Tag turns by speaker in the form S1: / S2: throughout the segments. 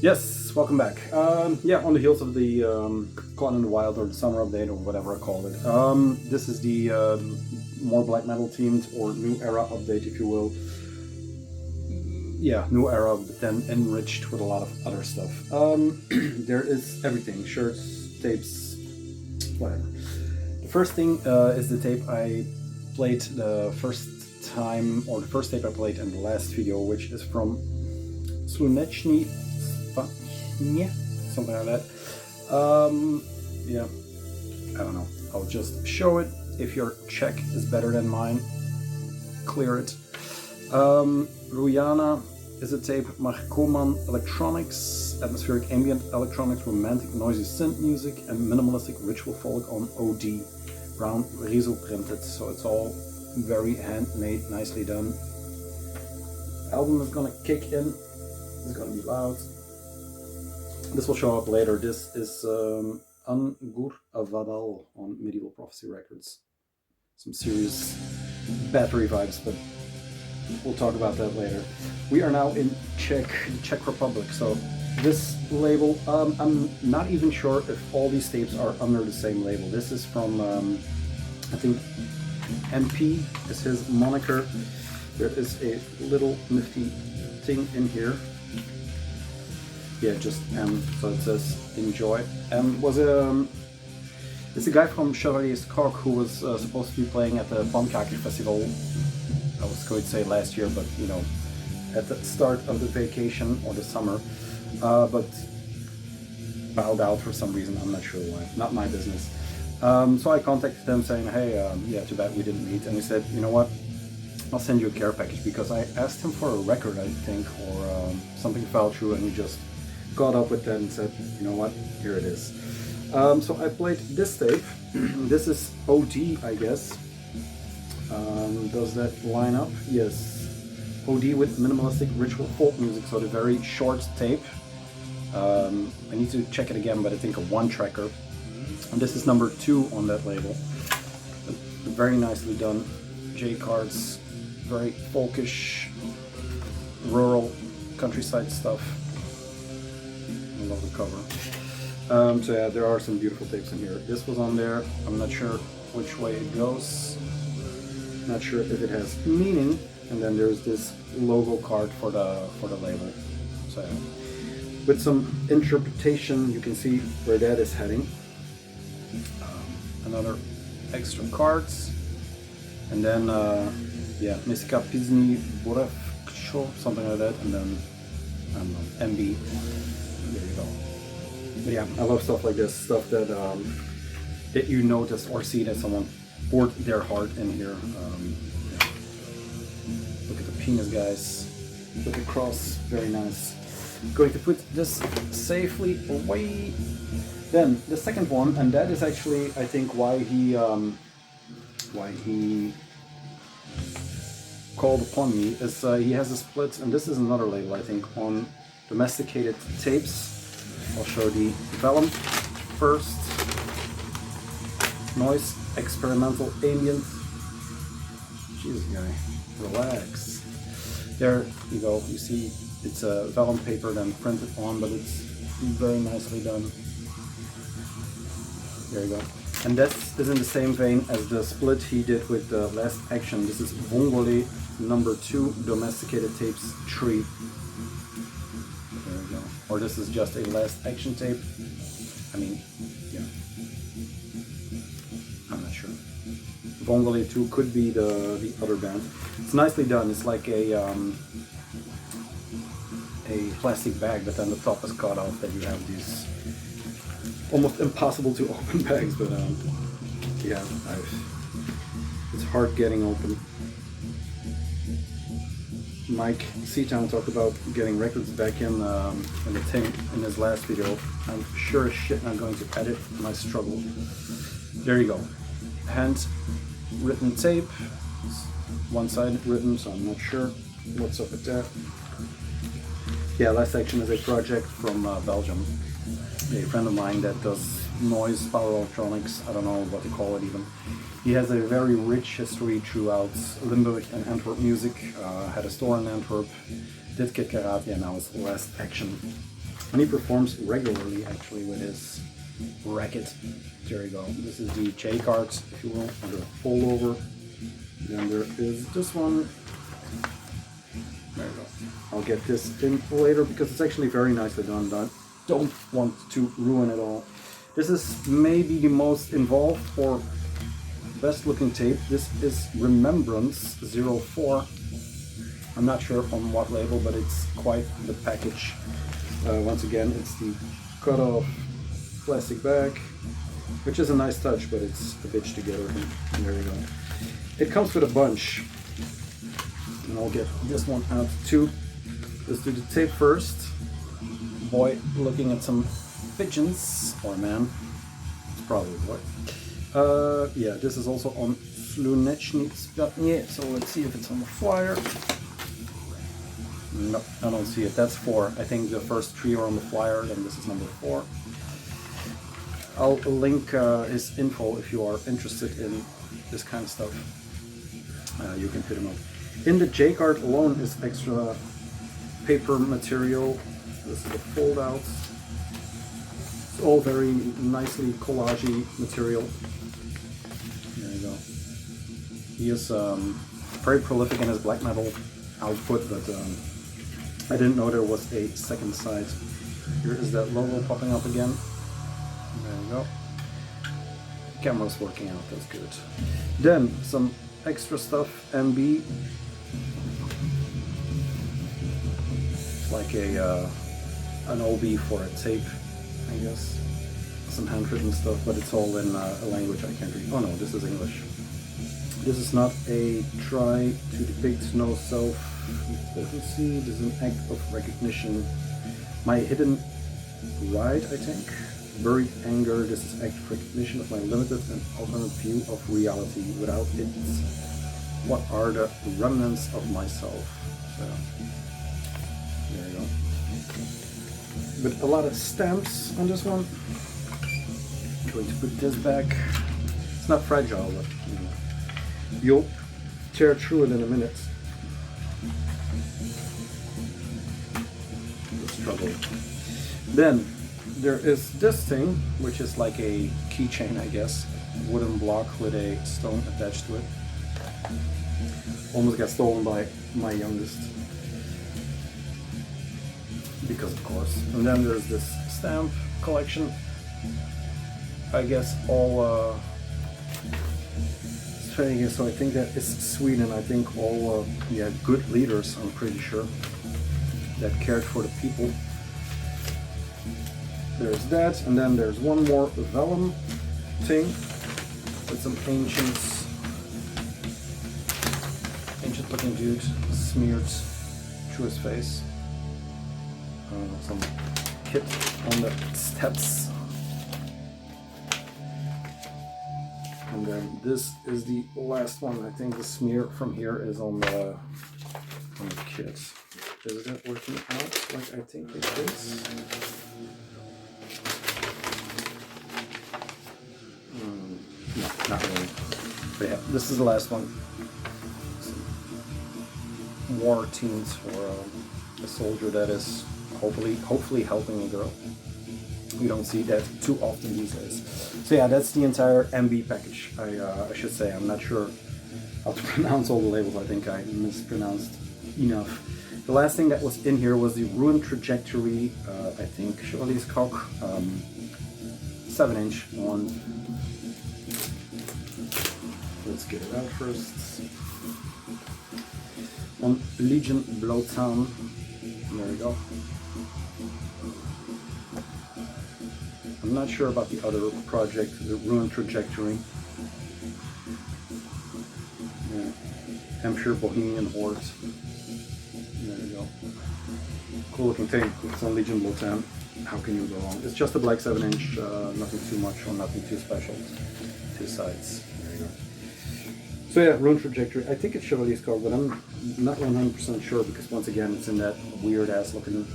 S1: Yes, welcome back. Yeah, on the heels of the Gone in the Wild or the Summer Update or whatever I called it. This is the more black metal themed or new era update, if you will. Yeah, new era, but then enriched with a lot of other stuff. There is everything: shirts, tapes, whatever. The first thing is the tape I played the first time, or the first tape I played in the last video, which is from Slunechny. Yeah, something like that. Yeah, I don't know. I'll just show it. If your check is better than mine, clear it. Ruyana is a tape. Markoman electronics, atmospheric ambient electronics, romantic noisy synth music, and minimalistic ritual folk on OD. Brown Riesel printed, so it's all very handmade, nicely done. Album is gonna kick in. It's gonna be loud. This will show up later. This is Angur Avadal on Medieval Prophecy Records. Some serious battery vibes, but we'll talk about that later. We are now in Czech Republic. So this label, I'm not even sure if all these tapes are under the same label. This is from, I think, MP is his moniker. There is a little nifty thing in here. Yeah, just M, so it says enjoy. Was it's a guy from Chevalier's Cock who was supposed to be playing at the Boomkaker Festival. I was going to say last year, but you know, at the start of the vacation or the summer, but bowed out for some reason. I'm not sure why. Not my business. So I contacted them saying, hey, yeah, too bad we didn't meet. And he said, you know what? I'll send you a care package, because I asked him for a record, I think, or something fell through, and he just got up with that and said, you know what, here it is. So I played this tape. This is OD, I guess. Does that line up? Yes. OD with minimalistic ritual folk music, so the very short tape. I need to check it again, but I think a one-tracker. And this is number 2 on that label. Very nicely done. J cards, very folkish, rural, countryside stuff. I love the cover. So yeah, there are some beautiful tapes in here. This was on there. I'm not sure which way it goes. Not sure if it has meaning. And then there's this logo card for the label. So yeah. With some interpretation, you can see where that is heading. Another extra cards. And then yeah, Miska Pizni Borev, something like that. And then I don't know, MB. There you go. But yeah, I love stuff like this, stuff that that you notice or see that someone poured their heart in here. Yeah. Look at the penis, guys. Look across, very nice. Going to put this safely away. Then the second one, and that is actually, I think, why he called upon me, is he has a split, and this is another label, I think, on domesticated tapes. I'll show the vellum first. Noise, experimental, ambient. Jesus, guy, relax. There you go. You see, it's a vellum paper then printed on, but it's very nicely done. There you go. And that is in the same vein as the split he did with the Last Action. This is Vongole number 2, domesticated tapes 3. There we go. Or this is just a Last Action tape. I mean, yeah. I'm not sure. Vongole 2 could be the other band. It's nicely done. It's like a plastic bag, but then the top is cut off, that you have these almost impossible to open bags, but yeah, it's hard getting open. Mike Seatown talked about getting records back in the tin in his last video. I'm sure as shit not going to edit my struggle. There you go. Hand written tape. One-sided written, so I'm not sure what's up with that. Yeah, Last Action is a project from Belgium. A friend of mine that does noise, power electronics, I don't know what to call it even. He has a very rich history throughout Limburg and Antwerp music. Had a store in Antwerp, did Kid Karate, and now it's Last Action. And he performs regularly actually with his racket. There you go. This is the J card, if you will, or the fold over. Then there is this one. There you go. I'll get this in later because it's actually very nicely done. I don't want to ruin it all. This is maybe the most involved or best looking tape. This is Remembrance 04. I'm not sure on what label, but it's quite the package. Once again, it's the cut off plastic bag, which is a nice touch, but it's a bitch together. And there you go. It comes with a bunch. And I'll get this one out too. Let's do the tape first. Boy looking at some pigeons, or man, it's probably a boy. Yeah, this is also on Slunečny Spjatnie, so let's see if it's on the flyer. Nope, I don't see it. That's 4. I think the first 3 are on the flyer, and this is number 4. I'll link his info if you are interested in this kind of stuff. You can hit him up. In the J card alone is extra paper material. This is the fold out. It's all very nicely collagey material. There you go. He is very prolific in his black metal output, but I didn't know there was a second side. Here is that logo popping up again. There you go. Camera's working out, that's good. Then some extra stuff, MB. It's like an OB for a tape, I guess. Some handwritten stuff, but it's all in a language I can't read. Oh no, this is English. This is not a try to depict no self-potency. This is an act of recognition. My hidden ride, I think. Buried anger. This is act of recognition of my limited and alternate view of reality. Without it, what are the remnants of myself? So, there you go. But a lot of stamps on this one. I'm going to put this back. It's not fragile, but you know. You'll tear through it in a minute. The struggle. Then there is this thing, which is like a keychain, I guess. Wooden block with a stone attached to it. Almost got stolen by my youngest. Because of course. And then there's this stamp collection. I guess all so I think that is Sweden. I think all yeah, good leaders, I'm pretty sure, that cared for the people. There's that, and then there's one more vellum thing with some ancient looking dude smeared through his face. Some kit on the steps. And then this is the last one. I think the smear from here is on the kit. Is that working out like I think it is? No, not really. But yeah, this is the last one. Some war teens for a soldier that is hopefully helping a girl. We don't see that too often these days. So yeah, that's the entire MB package. I should say, I'm not sure how to pronounce all the labels. I think I mispronounced enough. The last thing that was in here was the Ruined Trajectory, I think Chevalier's Cock 7-inch one. Let's get it out first. On Legion Blowtown. There we go. I'm not sure about the other project, the Ruined Trajectory. Yeah. MPR Bohemian Horde. There you go. Cool looking thing. It's on Legion Blowtown. How can you go wrong? It's just a black 7-inch, nothing too much or nothing too special. 2 sides. There you go. So yeah, Ruined Trajectory. I think it's Chevalier's Cock, but I'm not 100% sure because once again it's in that weird ass looking,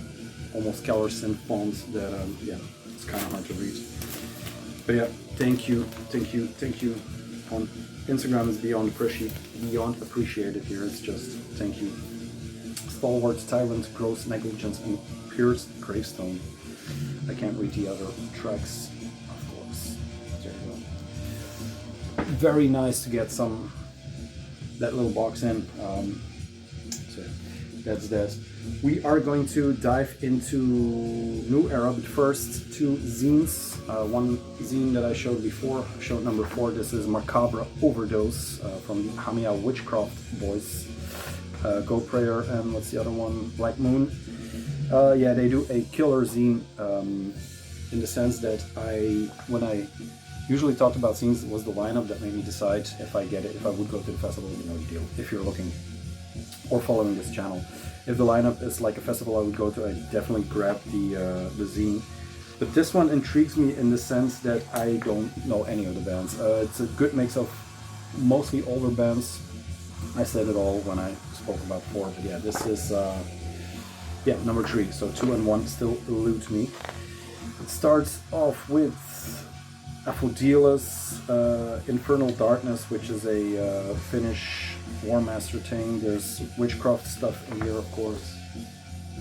S1: almost Keller synth font that yeah. It's kind of hard to read. But yeah, thank you. On Instagram is beyond appreciated here. It's just thank you. Stalwart, Tyrant, Gross Negligence, and Pierced Gravestone. I can't read the other tracks, of course. There you go. Very nice to get that little box in. So that's that. We are going to dive into New Era, but first two zines. One zine that I showed before, showed number 4. This is Macabre Overdose from the Hamia Witchcraft Boys. Go Prayer, and what's the other one? Black Moon. Yeah, they do a killer zine in the sense that when I usually talked about zines, it was the lineup that made me decide if I get it, if I would go to the festival. You know the deal. If you're looking or following this channel, if the lineup is like a festival I would go to, I definitely grab the zine. But this one intrigues me in the sense that I don't know any of the bands. It's a good mix of mostly older bands. I said it all when I spoke about 4, but yeah, this is number 3. So 2 and 1 still elude me. It starts off with Aphodilus, Infernal Darkness, which is a Finnish War Master thing. There's witchcraft stuff in here, of course.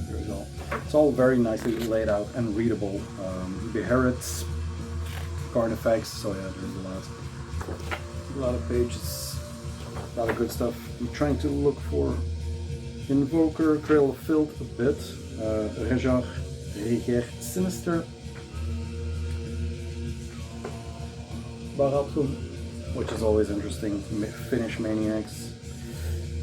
S1: There we go. It's all very nicely laid out and readable. Beherit, Carnifex, so yeah, there's a lot of pages, a lot of good stuff. I'm trying to look for Invoker, Cradle of Filth a bit, Regurgitate Sinister, Baratum, which is always interesting, Finnish Maniacs.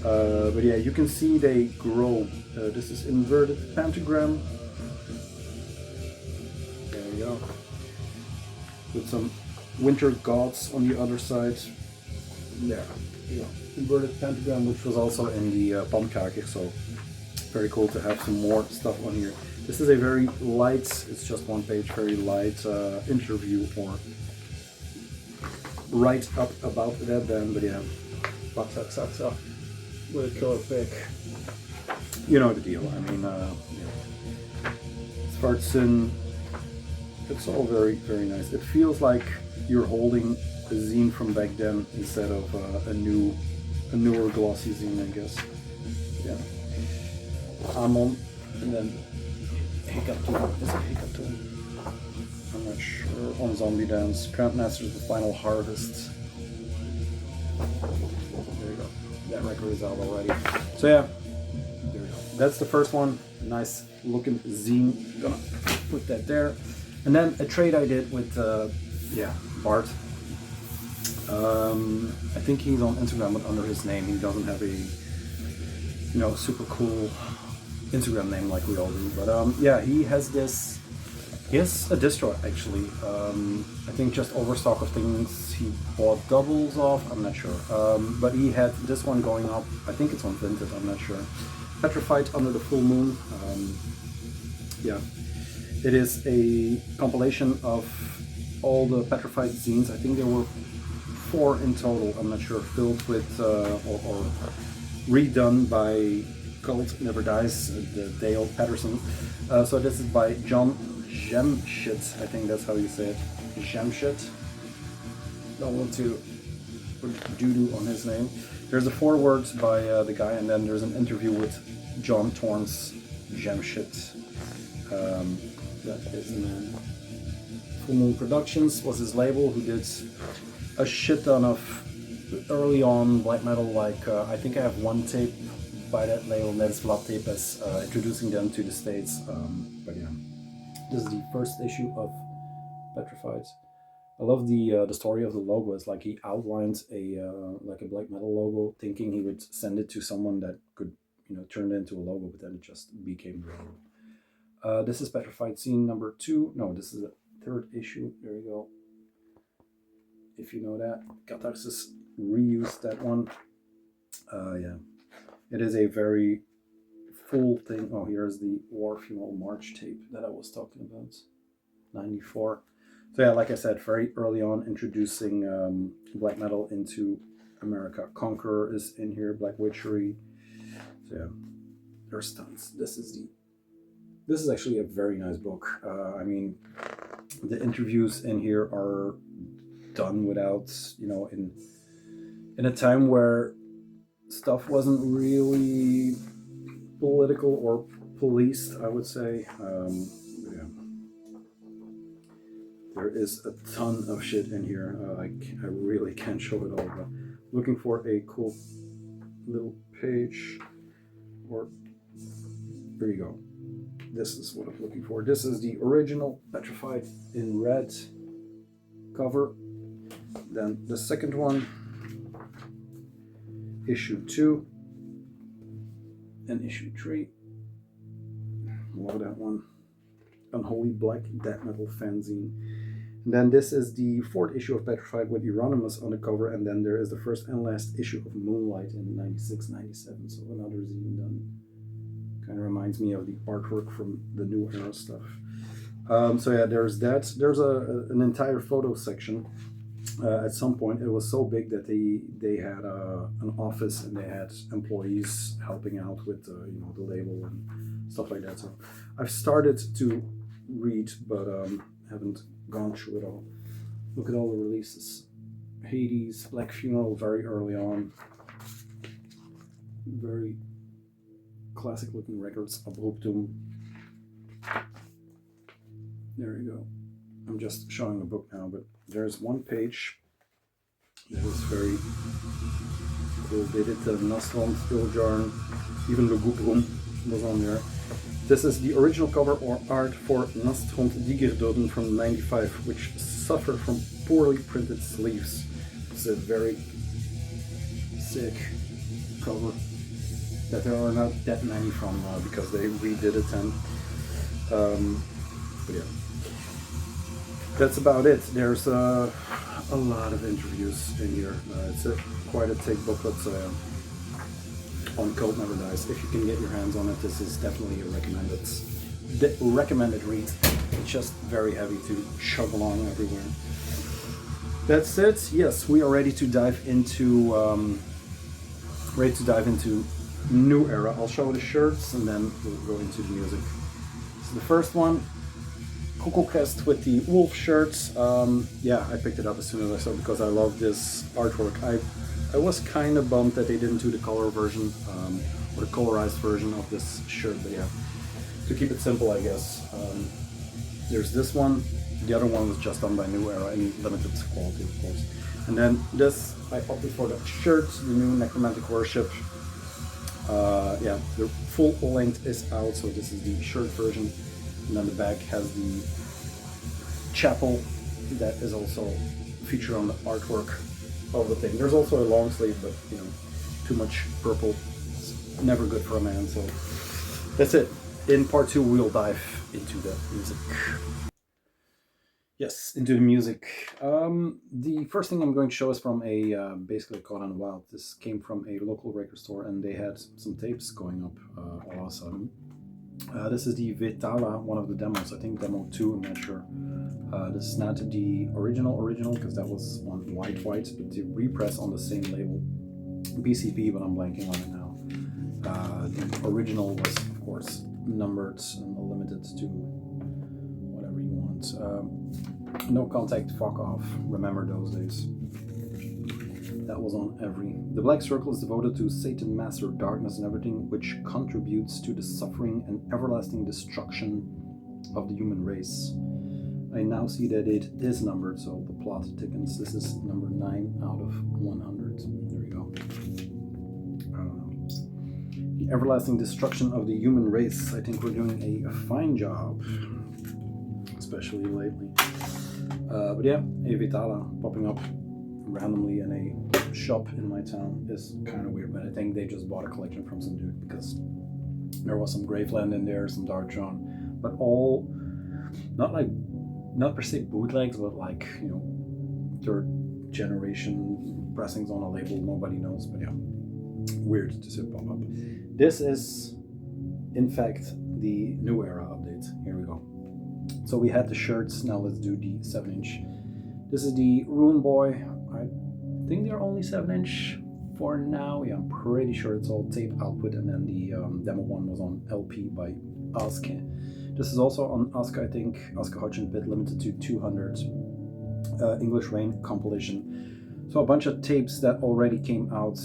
S1: But yeah, you can see they grow. This is Inverted Pentagram. There we go. With some Winter Gods on the other side. There you go. Inverted Pentagram, which was also in the Bandkaker, so very cool to have some more stuff on here. This is a very light, it's just one page, very light interview or write up about that band, but yeah, Baksa with a killer pick. You know the deal, I mean, yeah. Svartsun, it's all very, very nice. It feels like you're holding a zine from back then instead of a newer glossy zine, I guess. Yeah. Amon, and then Hiccup is a Hiccup tune. I'm not sure. On Zombie Dance, Grandmasters, The Final Harvest. There you go. That record is out already. So yeah, there we go. That's the first one. Nice looking zine. Gonna put that there. And then a trade I did with Bart. I think he's on Instagram, but under his name. He doesn't have a super cool Instagram name like we all do. But yeah, he has this. He has a distro actually. I think just overstock of things. He bought doubles off. I'm not sure. But he had this one going up. I think it's on Vinted. I'm not sure. Petrified Under the Full Moon. Yeah, it is a compilation of all the Petrified zines. I think there were 4 in total. I'm not sure. Filled with or redone by Cult Never Dies, the Dale Patterson. So this is by John Jamshit. I think that's how you say it. Jamshit. Don't want to put doo-doo on his name. There's a foreword by the guy, and then there's an interview with John Torrance Jamshit. That is the man. Full Moon Productions was his label, who did a shit ton of early on black metal. Like I think I have one tape by that label, and that's Vlad Tape, as introducing them to the States. But yeah, this is the first issue of Petrified. I love the story of the logo. It's like he outlined a black metal logo, thinking he would send it to someone that could turn it into a logo, but then it just became the logo. This is Petrified Scene number 2. No, this is the 3rd issue. There you go. If you know that. Catharsis reused that one. Yeah. It is a very full thing. Oh, here's the War Funeral March tape that I was talking about. 94. So yeah, like I said, very early on introducing black metal into America. Conqueror is in here, Black Witchery. So yeah, there's tons. This is actually a very nice book. I mean, the interviews in here are done without, in a time where stuff wasn't really political or policed, I would say. Yeah. there is a ton of shit in here. I really can't show it all, but looking for a cool little page, or here you go. This is what I'm looking for. This is the original Petrified in red cover. Then the second one, issue 2 and issue 3. Love that one. Unholy Black Death Metal Fanzine. And then this is the 4th issue of Petrified with Euronymous on the cover, and then there is the first and last issue of Moonlight in 96, 97, so another zine done. Kind of reminds me of the artwork from the New Era stuff. So yeah, there's that. There's an entire photo section. At some point, it was so big that they had an office and they had employees helping out with you know, the label and stuff like that. So I've started to read, but haven't gone through it all. Look at all the releases. Hades, Black Funeral, very early on. Very classic looking records. Abruptum. There you go. I'm just showing the book now, but there's one page that is very cool. They did the Nastrand, Iljarn, even Lugubrum was on there. This is the original cover or art for Nastrand Digerdoden from 95, which suffered from poorly printed sleeves. It's a very sick cover that there are not that many from because they redid it and but yeah. That's about it. There's a lot of interviews in here. It's quite a thick booklet on Cult Never Dies. If you can get your hands on it, this is definitely a recommended read. It's just very heavy to chug along everywhere. That's it. Yes, we are ready to dive into New Era. I'll show the shirts and then we'll go into the music. So the first one, Crest with the wolf shirts. Yeah, I picked it up as soon as I saw it because I love this artwork. I was kind of bummed that they didn't do the color version or the colorized version of this shirt, but yeah, to keep it simple, I guess. There's this one. The other one was just done by New Era in limited quality, of course. And then this, I opted for the shirt, the new Necromantic Worship. Yeah, the full length is out, so this is the shirt version. And then the back has the chapel that is also featured on the artwork of the thing. There's also a long sleeve, but you know, too much purple is never good for a man. So that's it. In part 2, we'll dive into the music. Yes, into the music. The first thing I'm going to show is from a basically caught on wild. This came from a local record store, and they had some tapes going up all of a sudden. This is the Vetala, one of the demos, I think demo 2, I'm not sure. This is not the original, because that was on white, but the repress on the same label, BCP, but I'm blanking on it now. The original was, of course, numbered and limited to whatever you want. No Contact, fuck off, remember those days. That was on every. The Black Circle is devoted to Satan, Master, Darkness, and everything which contributes to the suffering and everlasting destruction of the human race. I now see that it is numbered, so the plot thickens. This is number 9 out of 100. There you go. The everlasting destruction of the human race. I think we're doing a fine job, especially lately. But yeah, a Vitala popping up randomly in a shop in my town is kind of weird, but I think they just bought a collection from some dude because there was some Graveland in there, some Darkthrone, but all not per se bootlegs, but like, you know, 3rd generation pressings on a label nobody knows. But yeah, weird to see it pop up. This is in fact the New Era update. Here we go. So we had the shirts, now let's do the 7-inch. This is the Rune Boy. I think they're only 7-inch for now. Yeah, I'm pretty sure it's all tape output, and then the demo 1 was on LP by Aske. This is also on Aske, I think. Aske Hutchin Pit, limited to 200. English Rain compilation. So a bunch of tapes that already came out.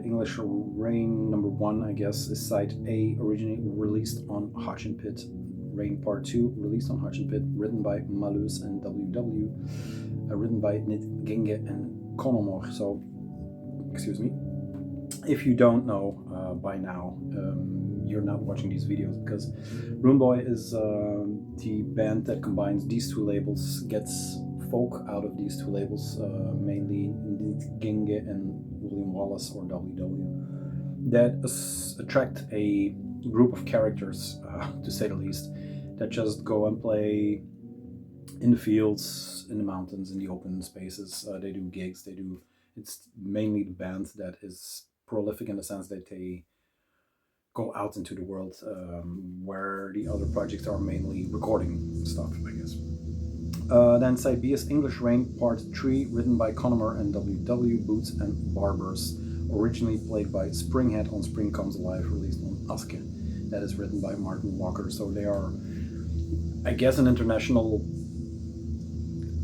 S1: English Rain number 1, I guess, is side A, originally released on Hutchin Pit Rain Part 2, released on Hutch and Pit, written by Malus and WW, written by Nitgenge and Konomor. So, excuse me. If you don't know by now, you're not watching these videos, because Runeboy is the band that combines these two labels, gets folk out of these two labels, mainly Nitgenge and William Wallace or WW, that attract a group of characters, to say the least, that just go and play in the fields, in the mountains, in the open spaces. They do gigs, it's mainly the band that is prolific in the sense that they go out into the world, where the other projects are mainly recording stuff, I guess. Then Sibe's English Rain Part 3, written by Konomor and WW, Boots and Barbers, originally played by Springhead on Spring Comes Alive, released on Aske. That is written by Martin Walker. So they are, I guess, an international,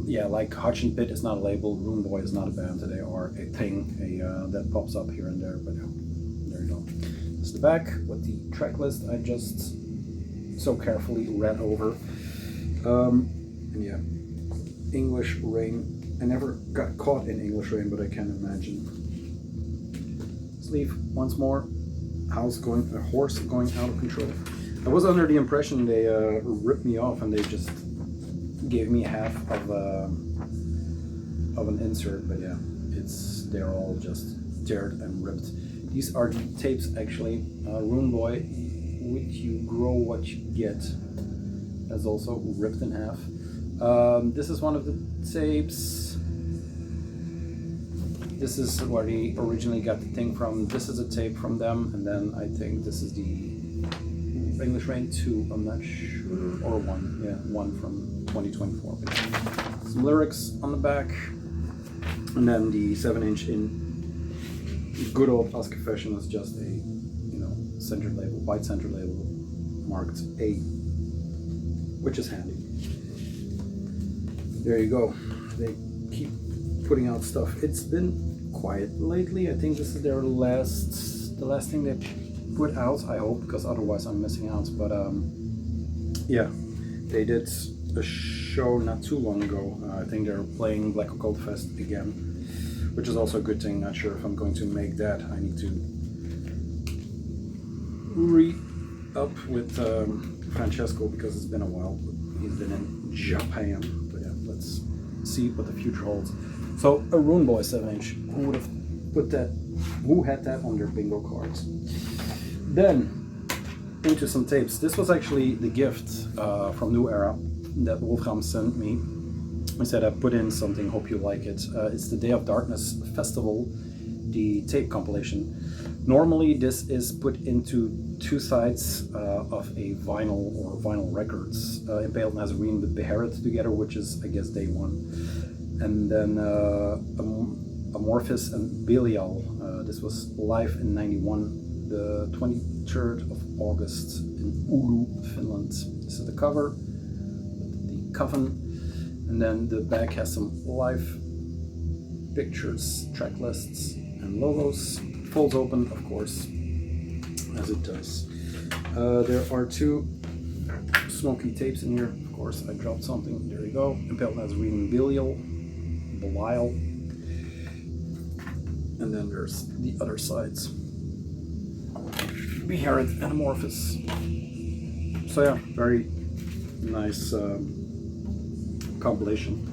S1: like Hutch and Pit is not a label, Runeboy is not a band, they are a thing that pops up here and there, but yeah, there you go. This is the back with the track list I just so carefully read over. And yeah, English Rain. I never got caught in English Rain, but I can imagine. Sleeve once more. A horse going out of control. I was under the impression they ripped me off and they just gave me half of an insert, but yeah, they're all just teared and ripped. These are the tapes actually. Runeboy, What You Grow What You Get, is also ripped in half. This is one of the tapes. This is where they originally got the thing from. This is a tape from them, and then I think this is the English Rain 2, I'm not sure, or one from 2024. But some lyrics on the back, and then the 7-inch in good old Aske fashion is just a, centered label, white centered label, marked A, which is handy. There you go. They keep putting out stuff. It's been quiet lately. I think this is the last thing they put out, I hope, because otherwise I'm missing out. But yeah, they did a show not too long ago. I think they're playing Black Occult Fest again, which is also a good thing. Not sure if I'm going to make that. I need to re-up with Francesco, because it's been a while. He's been in Japan. But yeah, let's see what the future holds. So a Runeboy 7-inch, who would have put that, who had that on their bingo cards? Then, into some tapes. This was actually the gift from New Era that Wolfram sent me. He said, I put in something, hope you like it. It's the Day of Darkness Festival, the tape compilation. Normally this is put into two sides of a vinyl or vinyl records, Impaled Nazarene with Beherit together, which is, I guess, day one. And then Amorphis and Belial. This was live in '91, the 23rd of August in Oulu, Finland. This is the cover, the coven, and then the back has some live pictures, track lists, and logos. Folds open, of course, as it does. There are two smoky tapes in here. Of course, I dropped something. There you go. Impaled Nazarene and Belial. And then there's the other sides, Beherit and Amorphis. So yeah, very nice compilation.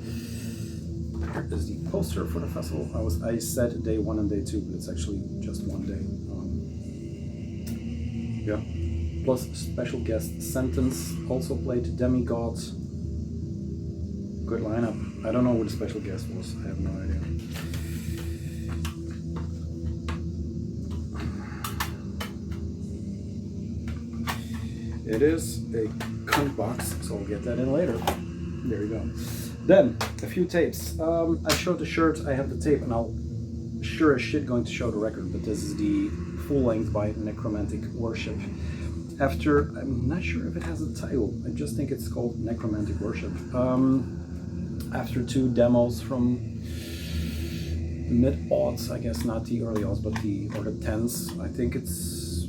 S1: Here is the poster for the festival. I said day 1 and day 2, but it's actually just one day. Yeah. Plus special guest Sentence also played Demigod. Good lineup. I don't know who the special guest was. I have no idea. It is a cunt box, so I'll get that in later. There you go. Then, a few tapes. I showed the shirt, I have the tape, and I'll sure as shit going to show the record, but this is the full length by Necromantic Worship. I'm not sure if it has a title, I just think it's called Necromantic Worship. After 2 demos from mid-aughts, I guess, not the early aughts, but the 10s. I think it's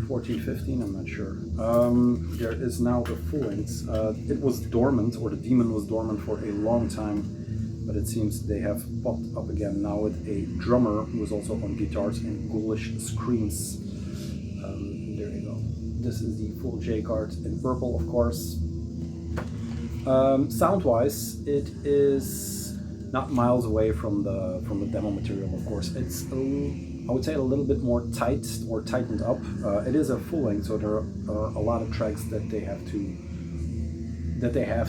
S1: 14, 15, I'm not sure. There is now the full length. It was dormant, or the demon was dormant for a long time, but it seems they have popped up again now with a drummer who is also on guitars and ghoulish screams. There you go. This is the full J card in purple, of course. Sound-wise, it is not miles away from the demo material. Of course, it's I would say a little bit more tight or tightened up. It is a full length, so there are a lot of tracks that they have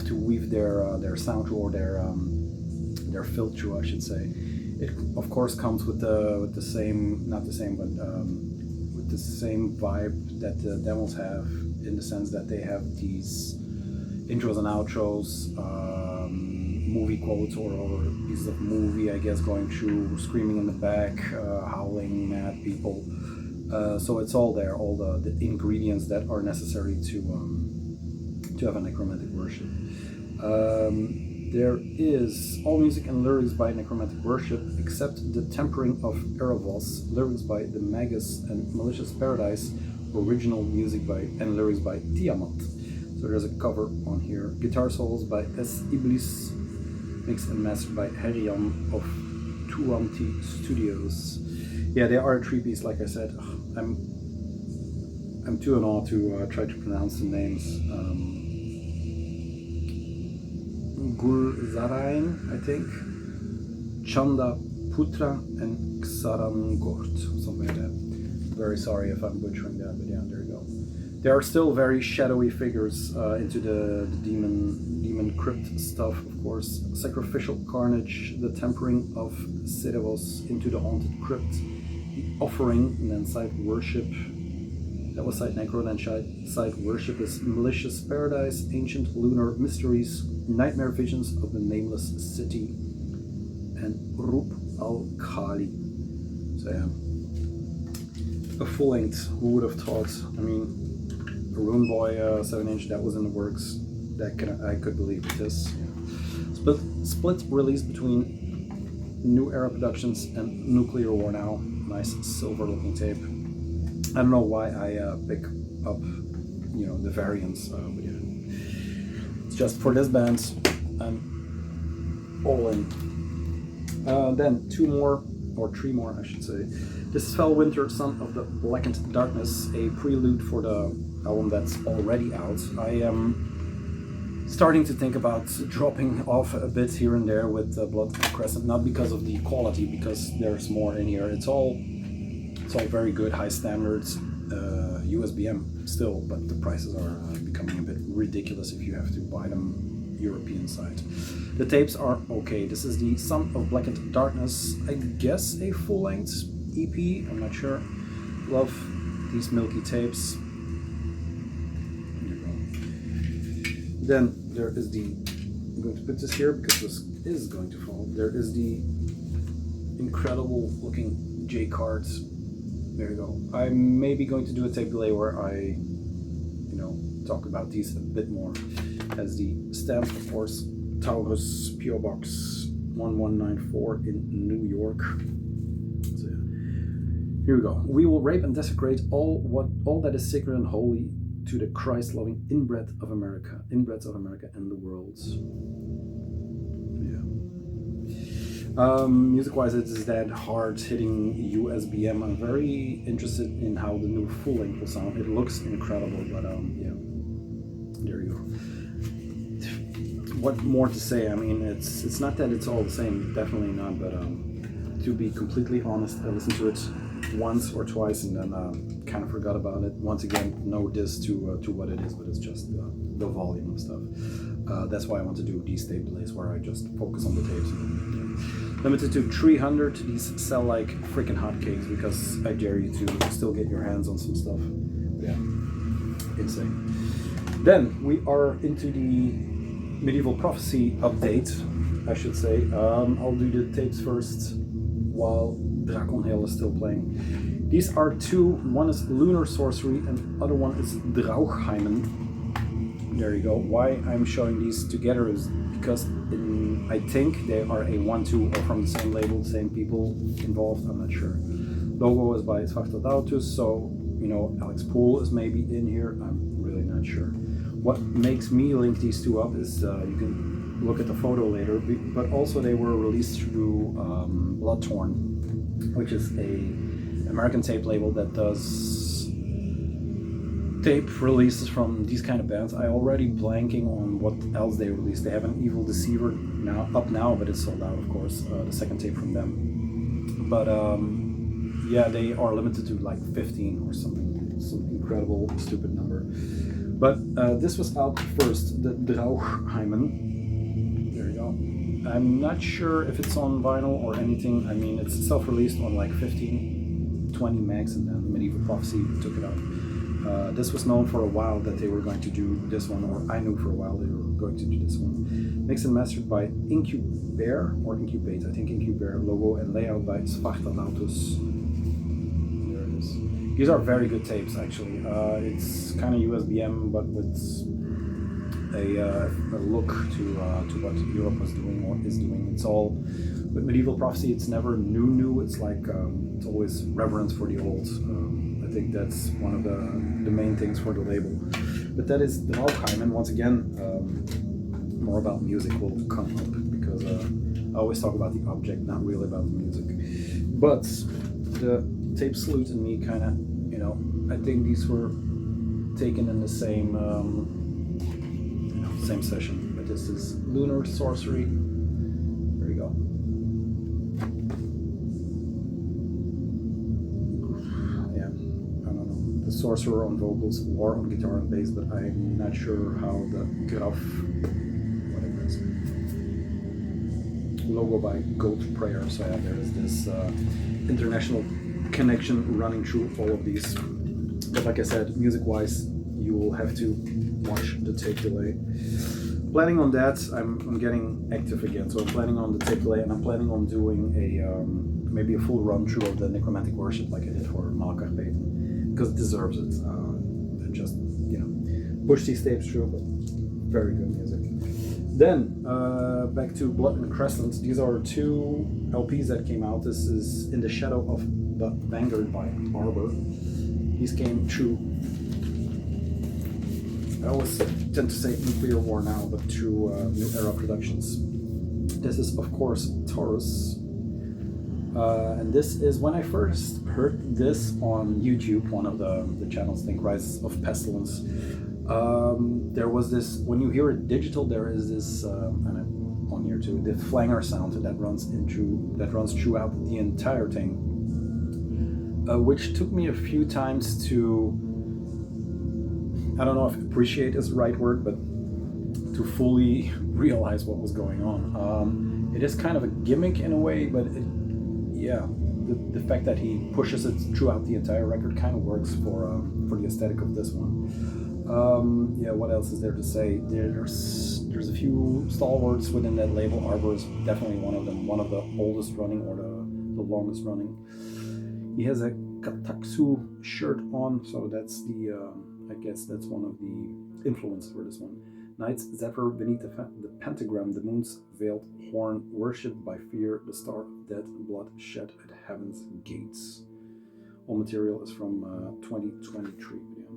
S1: to weave their sound to, or their filth to, I should say. It of course comes with the same, not the same, but with the same vibe that the demos have, in the sense that they have these intros and outros, movie quotes or pieces of movie, I guess, going through, screaming in the back, howling, mad people. So it's all there, all the ingredients that are necessary to have a necromantic worship. There is all music and lyrics by necromantic worship, except the tempering of Erebos, lyrics by the Magus and Malicious Paradise, original music and lyrics by Tiamat. So there's a cover on here. Guitar solos by S. Iblis, mixed and mastered by Herian of Turanti Studios. Yeah, they are a three-piece, like I said. I'm too in awe to try to pronounce the names. Gulzarain, I think, Chanda Putra, and Xarangort, something like that. Very sorry if I'm butchering that, but yeah, there you go. There are still very shadowy figures into the demon crypt stuff, of course. Sacrificial carnage, the tempering of Cerevos into the haunted crypt, the offering, and then side worship. That was side necro, then side worship is Malicious Paradise, Ancient Lunar Mysteries, Nightmare Visions of the Nameless City, and Rup al-Khali. So yeah, a full length, who would have thought? I mean, a Rune Boy 7-inch, that was in the works. I could believe this. Yeah. Split release between New Era Productions and Nuclear War Now. Nice silver looking tape. I don't know why I pick up, the variants, but yeah. It's just for this band. I'm all in. Then three more, I should say. This is Fellwinter, Son of the Blackened Darkness, a prelude for the album that's already out. I am starting to think about dropping off a bit here and there with Blood Crescent, not because of the quality, because there's more in here. It's all very good, high standards, USBM still, but the prices are becoming a bit ridiculous if you have to buy them European side. The tapes are okay. This is the Son of Blackened Darkness, I guess a full-length EP, I'm not sure. Love these milky tapes. There you go. Then there is I'm going to put this here because this is going to fall. There is the incredible looking J cards. There you go. I'm maybe going to do a tape delay where I, talk about these a bit more. As the stamp, of course, Taurus PO Box 1194 in New York. So here we go. We will rape and desecrate all that is sacred and holy to the Christ-loving inbreds of America and the world. Music-wise, it is that hard-hitting USBM. I'm very interested in how the new full length will sound. It looks incredible, but yeah, there you go. What more to say? I mean, it's not that it's all the same, definitely not. But to be completely honest, I listened to it once or twice and then kind of forgot about it. Once again, no diss to what it is, but it's just the volume of stuff. That's why I want to do these tape delays where I just focus on the tapes. Limited to 300. These sell like freaking hotcakes because I dare you to still get your hands on some stuff. Yeah, insane. Then we are into the Medieval Prophecy update, I should say. I'll do the tapes first while Drakonhail is still playing. These are two. One is Lunar Sorcery and the other one is Drakonhail. There you go. Why I'm showing these together is because I think they are a 1-2 or from the same label, same people involved, I'm not sure. Logo is by Svartadautus, so, you know, Alex Poole is maybe in here. I'm really not sure. What makes me link these two up is you can look at the photo later, but also they were released through Bloodtorn, which is a American tape label that does tape releases from these kind of bands. I already blanking on what else they released. They have an Evil Deceiver now, but it's sold out, of course. The second tape from them. But yeah, they are limited to like 15 or something. Some incredible, stupid number. But this was out first, the Drakonhail. There you go. I'm not sure if it's on vinyl or anything. I mean, it's self-released on like 15, 20 max, and then Medieval Prophecy took it out. This was known for a while that they were going to do this one, or I knew for a while they were going to do this one. Mixed and mastered by Incubare, or Incubate, I think Incubare, logo and layout by Spartalautus. There it is. These are very good tapes, actually. It's kind of USBM, but with a look to what Europe was doing or is doing. It's all, with Medieval Prophecy, it's never new. It's like, it's always reverence for the old. I think that's one of the main things for the label. But that is the Drakonhail, and once again, more about music will come up, because I always talk about the object, not really about the music. But the tape salute and me kind of, you know, I think these were taken in the same same session. But this is Lunar Sorcery. There you go. The Sorcerer on vocals or on guitar and bass, but I'm not sure how the Graf, whatever it is, logo by Goat Prayer. So yeah, there is this international connection running through all of these. But like I said, music-wise, you will have to watch the tape delay. Planning on that, I'm getting active again. So I'm planning on the tape delay, and I'm planning on doing a maybe a full run through of the Necromantic Worship like I did for Malachite Payton, because it deserves it. Just, you know, push these tapes through, but very good music. Then back to Blood and Crescent. These are two LPs that came out. This is In the Shadow of the Vanguard by Arbor. These came through, I always tend to say Nuclear War now, but through New Era Productions. This is, of course, Taurus. And this is when I first heard this on YouTube, one of the channels, I think Rise of Pestilence. There was this, when you hear it digital, there is this, and on here too, the flanger sound that runs throughout the entire thing, which took me a few times to, I don't know if appreciate is the right word, but to fully realize what was going on. It is kind of a gimmick in a way, but yeah, the fact that he pushes it throughout the entire record kind of works for the aesthetic of this one. Yeah, what else is there to say? There's a few stalwarts within that label. Arbor is definitely one of them, one of the oldest running or the longest running. He has a Kataksu shirt on, so that's the I guess that's one of the influences for this one. Nights Zephyr beneath the pentagram, the moon's veiled horn, worshipped by fear, the star of death, blood shed at heaven's gates. All material is from 2023. Yeah.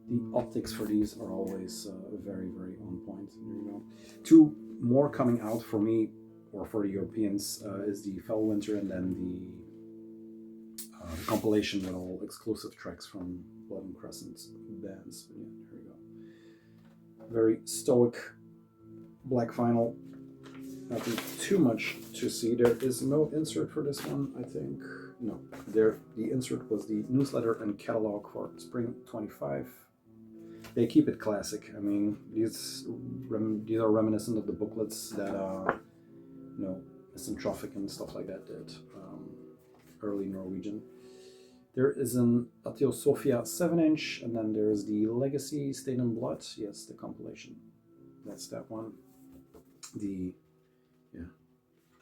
S1: The optics for these are always very, very on point. There you go. Two more coming out for me, or for the Europeans, is the Fellwinter, and then the compilation with all exclusive tracks from Blood and Crescent bands. But yeah, there you go. Very stoic black vinyl. Nothing too much to see. There is no insert for this one, I think. No, the insert was the newsletter and catalog for spring 25. They keep it classic. I mean, these are reminiscent of the booklets that Misanthropic and stuff like that did. Early Norwegian. There is an Theosophia 7-inch, and then there is the Legacy Stain in Blood. Yes, the compilation. That's that one.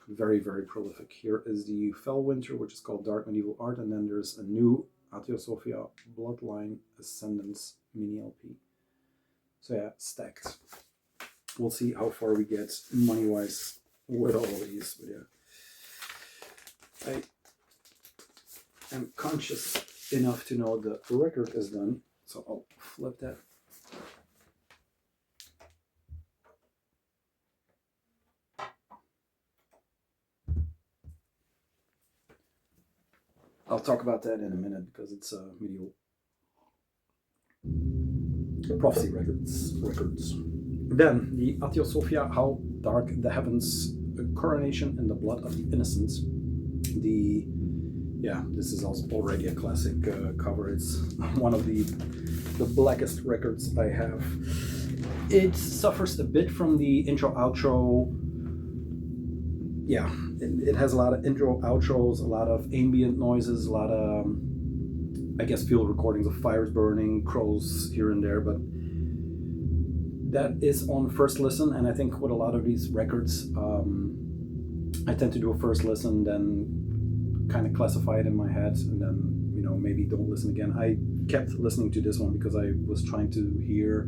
S1: Very, very prolific. Here is the Fellwinter, which is called Dark Medieval Art, and then there's a new Theosophia Bloodline Ascendance mini LP. So yeah, stacked. We'll see how far we get money-wise with all of these, but yeah. I am conscious enough to know the record is done. So I'll flip that. I'll talk about that in a minute because it's medieval prophecy records. Then the Theosophia, How Dark the Heavens, Coronation in the Blood of the Innocents. This is also already a classic cover. It's one of the blackest records I have. It suffers a bit from the intro outro. Yeah, it has a lot of intro outros, a lot of ambient noises, a lot of I guess field recordings of fires burning, crows here and there, but that is on first listen. And I think with a lot of these records, I tend to do a first listen, then kind of classify it in my head, and then maybe don't listen again. I kept listening to this one because I was trying to hear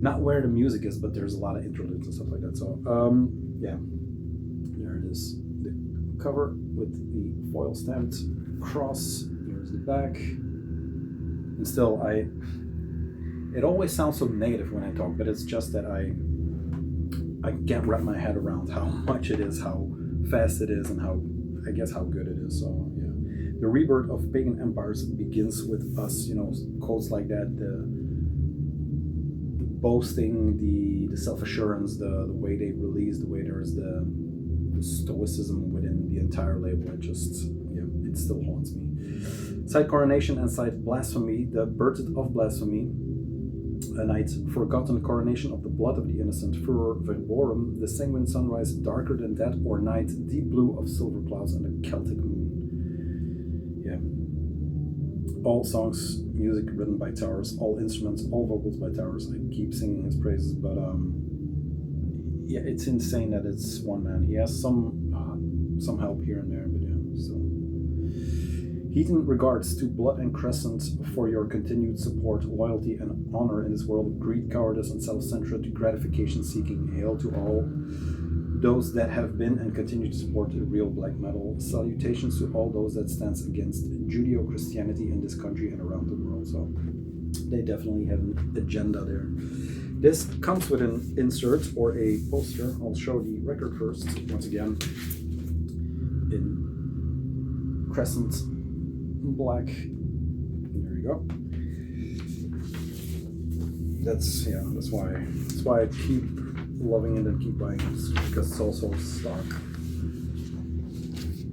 S1: not where the music is, but there's a lot of interludes and stuff like that. So yeah, there it is, the cover with the foil stamped cross. Here's the back, and still it always sounds so negative when I talk, but it's just that I can't wrap my head around how much it is, how fast it is, and how good it is. So yeah, the rebirth of pagan empires begins with us. Quotes like that, the boasting, the self-assurance, the way they release, the way there is the stoicism within the entire label. It still haunts me. Side coronation and side blasphemy, the birth of blasphemy. A night forgotten, coronation of the blood of the innocent, furor verborum, the sanguine sunrise darker than that, or night, deep blue of silver clouds and a Celtic moon. Yeah. All songs, music written by Towers, all instruments, all vocals by Towers. I keep singing his praises, but yeah, it's insane that it's one man. He has some help here and there, but yeah, still. Heathen regards to Blood and Crescent for your continued support, loyalty, and honor in this world of greed, cowardice, and self-centered gratification-seeking. Hail to all those that have been and continue to support the real black metal. Salutations to all those that stands against Judeo-Christianity in this country and around the world. So they definitely have an agenda there. This comes with an insert or a poster. I'll show the record first, once again, in Crescent black. There you go. That's why I keep loving it and keep buying it, because it's also stock.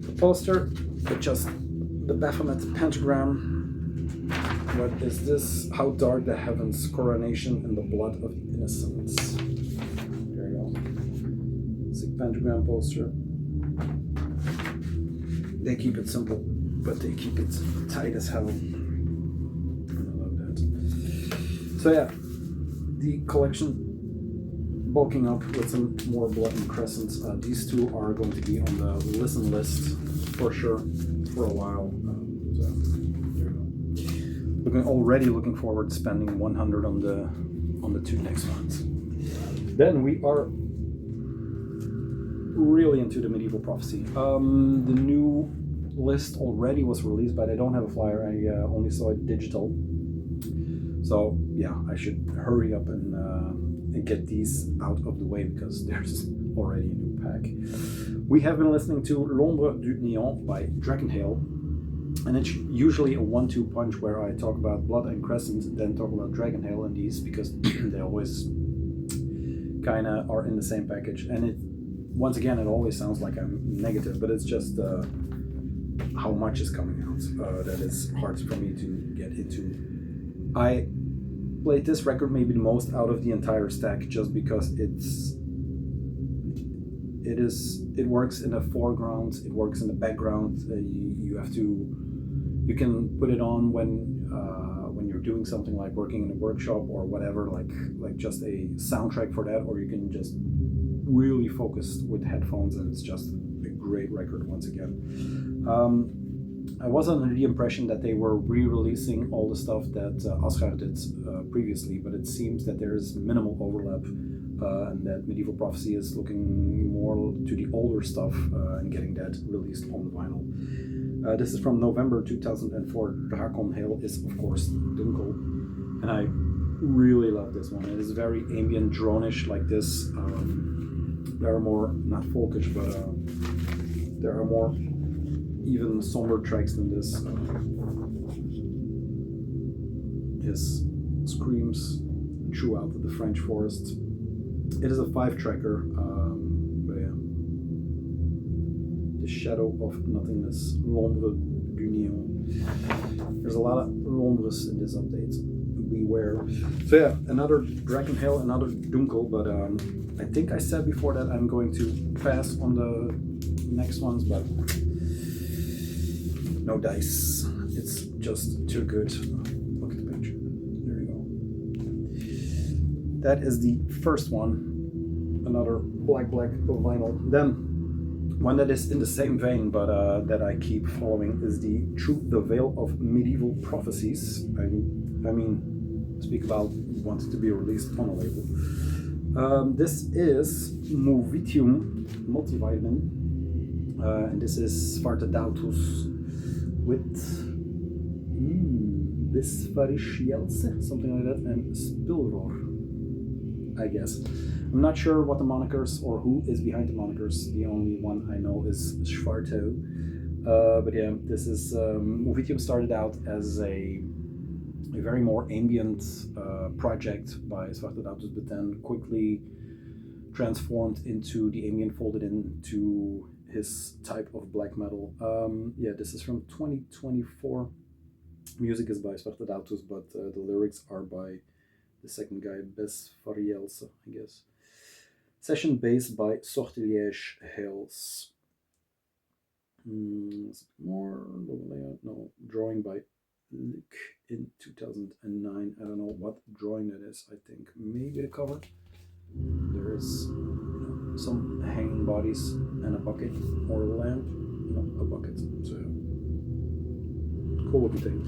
S1: The poster with just the Baphomet pentagram. What is this? How Dark the Heavens, Coronation in the Blood of the Innocents. There you go. Sick pentagram poster. They keep it simple, but they keep it tight as hell. I love that. So yeah, the collection bulking up with some more Blood and Crescents. These two are going to be on the listen list for sure for a while. So there you go. Looking forward to spending 100 on the two next ones. Then we are really into the medieval prophecy. The new list already was released, but I don't have a flyer. I only saw it digital. So yeah, I should hurry up and get these out of the way because there's already a new pack. We have been listening to L'Ombre du Néant by Drakonhail, and it's usually a 1-2 punch where I talk about Blood and Crescent, then talk about Drakonhail and these, because they always kind of are in the same package. And it, once again, it always sounds like I'm negative, but it's just how much is coming out that is hard for me to get into. I played this record maybe the most out of the entire stack just because it works in the foreground, it works in the background. You can put it on when you're doing something like working in a workshop or whatever, like just a soundtrack for that, or you can just really focus with headphones, and it's just a great record once again. I was under the impression that they were re-releasing all the stuff that Asghar did previously, but it seems that there is minimal overlap. and that Medieval Prophecy is looking more to the older stuff and getting that released on vinyl. This is from November 2004. Drakonhail is of course Dunkel, and I really love this one. It is very ambient, drone-ish like this. There are more, not folkish, but there are more even somber tracks than this. His screams throughout the French forest. It is a 5-tracker, but yeah. The Shadow of Nothingness, L'ombre du Néant. There's a lot of l'ombres in this update. Beware. So yeah, another Drakonhail, another Dunkel, but I think I said before that I'm going to pass on the next ones, but no dice. It's just too good. Look at the picture. There you go. That is the first one. Another black vinyl. Then one that is in the same vein, but that I keep following is the Through the Veil of Medieval Prophecies. I mean, speak about wanted to be released on a label. This is Movitium Multivitamin, and this is Svartedautus with Bisfaricielse, something like that, and Spilror, I guess. I'm not sure what the monikers or who is behind the monikers. The only one I know is Schwarto. But yeah, this is Movitium started out as a very more ambient project by Svartedautus, but then quickly transformed into the ambient, folded into his type of black metal. Yeah, this is from 2024. Music is by Svartedautus, but the lyrics are by the second guy, Besfarielse, I guess. Session bass by Sortilège Hales. More layout, no, drawing by Lick in 2009. I don't know what drawing that is. I think maybe the cover. There is some hanging bodies and a bucket or a lamp. No, a bucket. So cool looking thing.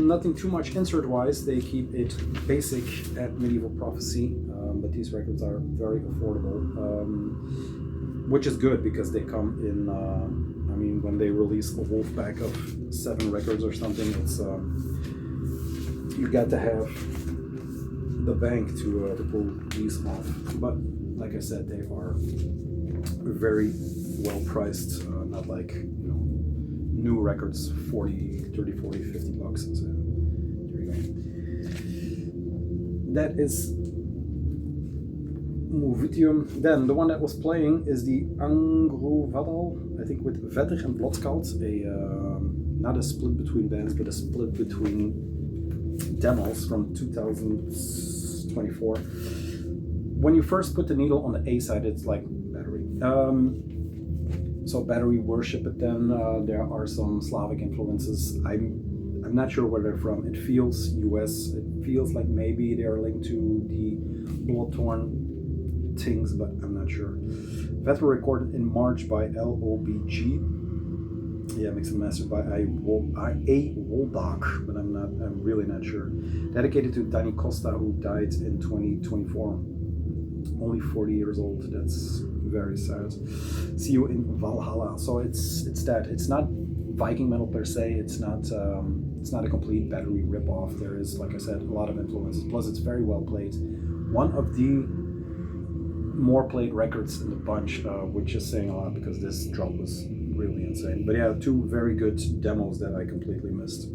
S1: Nothing too much insert wise. They keep it basic at Medieval Prophecy, but these records are very affordable, which is good because they come in. I mean, when they release a wolf pack of 7 records or something, it's you got to have the bank to pull these off. But like I said, they are very well priced, not like new records, 40, 30, 40, 50 bucks. So there you go. That is Movitium. Then the one that was playing is the Angrovadal, I think with Vetter and Blotskalt, not a split between bands, but a split between demos from 2024. When you first put the needle on the A side, it's like battery. So battery worship, but then there are some Slavic influences. I'm not sure where they're from. It feels US. It feels like maybe they're linked to the Bloodthorn things, but I'm not sure. Vetter recorded in March by LOBG. Yeah, mixed and mastered by A. Woldach, but I'm really not sure. Dedicated to Danny Costa, who died in 2024. Only 40 years old. That's very sad. See you in Valhalla. So it's that. It's not Viking metal per se. It's not a complete battery ripoff. There is, like I said, a lot of influences. Plus, it's very well played. One of the more played records in the bunch, which is saying a lot because this drop was really insane. But yeah, 2 very good demos that I completely missed.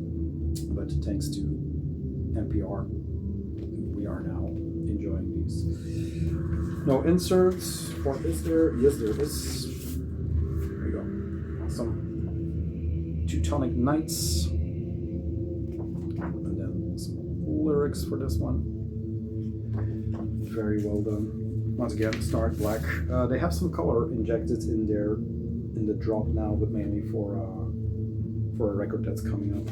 S1: But thanks to MPR, we are now enjoying these. No inserts, or is there? Yes, there is. There you go. Some Teutonic Knights. And then some lyrics for this one. Very well done. Once again, stark black. They have some color injected in the drop now, but mainly for a record that's coming up.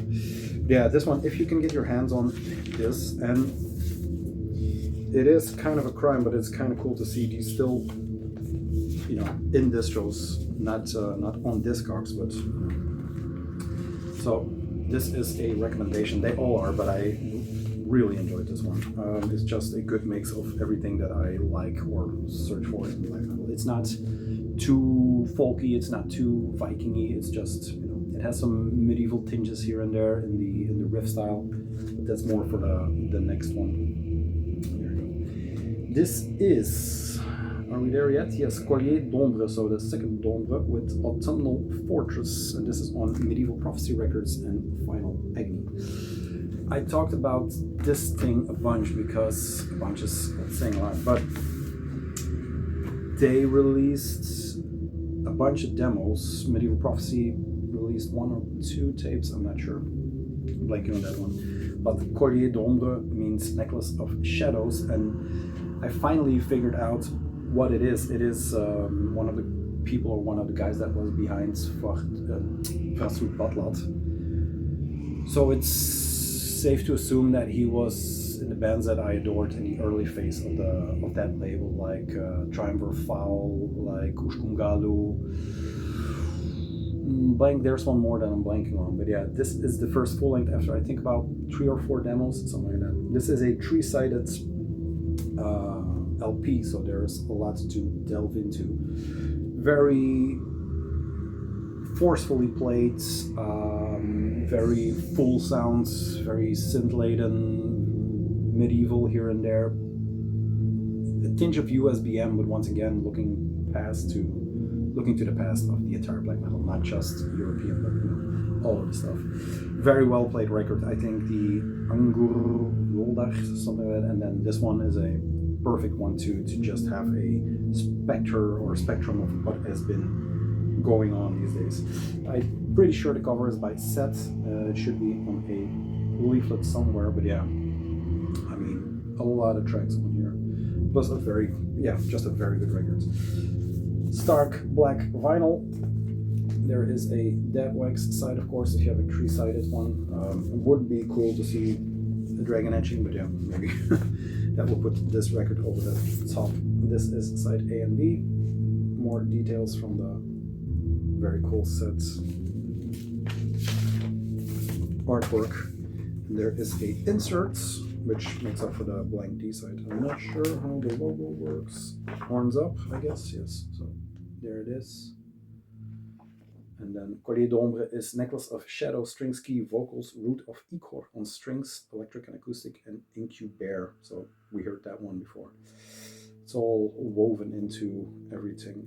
S1: Yeah, this one, if you can get your hands on this, and it is kind of a crime, but it's kind of cool to see these still, in distros, not on Discogs, but so this is a recommendation. They all are, but I really enjoyed this one. It's just a good mix of everything that I like or search for in black metal. It's not too folky, it's not too Viking-y, it's just, you know, it has some medieval tinges here and there in the riff style, but that's more for the next one. There you go. This is, are we there yet? Yes, Collier d'Ombre, so the second d'Ombre with Autumnal Fortress, and this is on Medieval Prophecy Records and Final Agony. I talked about this thing a bunch because a bunch is saying a lot, but they released a bunch of demos. Medieval Prophecy released 1 or 2 tapes, I'm not sure. I'm blanking on that one. But Collier d'Ombre means necklace of shadows, and I finally figured out what it is. It is one of the people or one of the guys that was behind Vrasut Batlat. So it's safe to assume that he was in the bands that I adored in the early phase of that label, like Triumvir Foul, like Ushkungalu. Blank, there's one more that I'm blanking on, but yeah, this is the first full length after I think about 3 or 4 demos, something like that. This is a 3-sided LP, so there's a lot to delve into. Very forcefully played, very full sounds, very synth-laden, medieval here and there. A tinge of USBM, but once again looking to the past of the entire black metal, not just European, but you know, all of the stuff. Very well played record. I think the Angur Yoldach, something like that, and then this one is a perfect one to just have a spectrum of what has been going on these days. I'm pretty sure the cover is by Set. It should be on a leaflet somewhere, but yeah, I mean, a lot of tracks on here. Plus just a very good record. Stark black vinyl. There is a dead wax side, of course, if you have a 3-sided one. It would be cool to see a dragon etching, but yeah, maybe that will put this record over the top. This is side A and B. More details from the very cool set artwork. And there is a insert, which makes up for the blank D side. I'm not sure how the logo works. Horns up, I guess, yes. So there it is. And then Collier d'Ombre is necklace of shadow, strings, key, vocals, root of Ichor on strings, electric and acoustic, and Incubare. So we heard that one before. It's all woven into everything.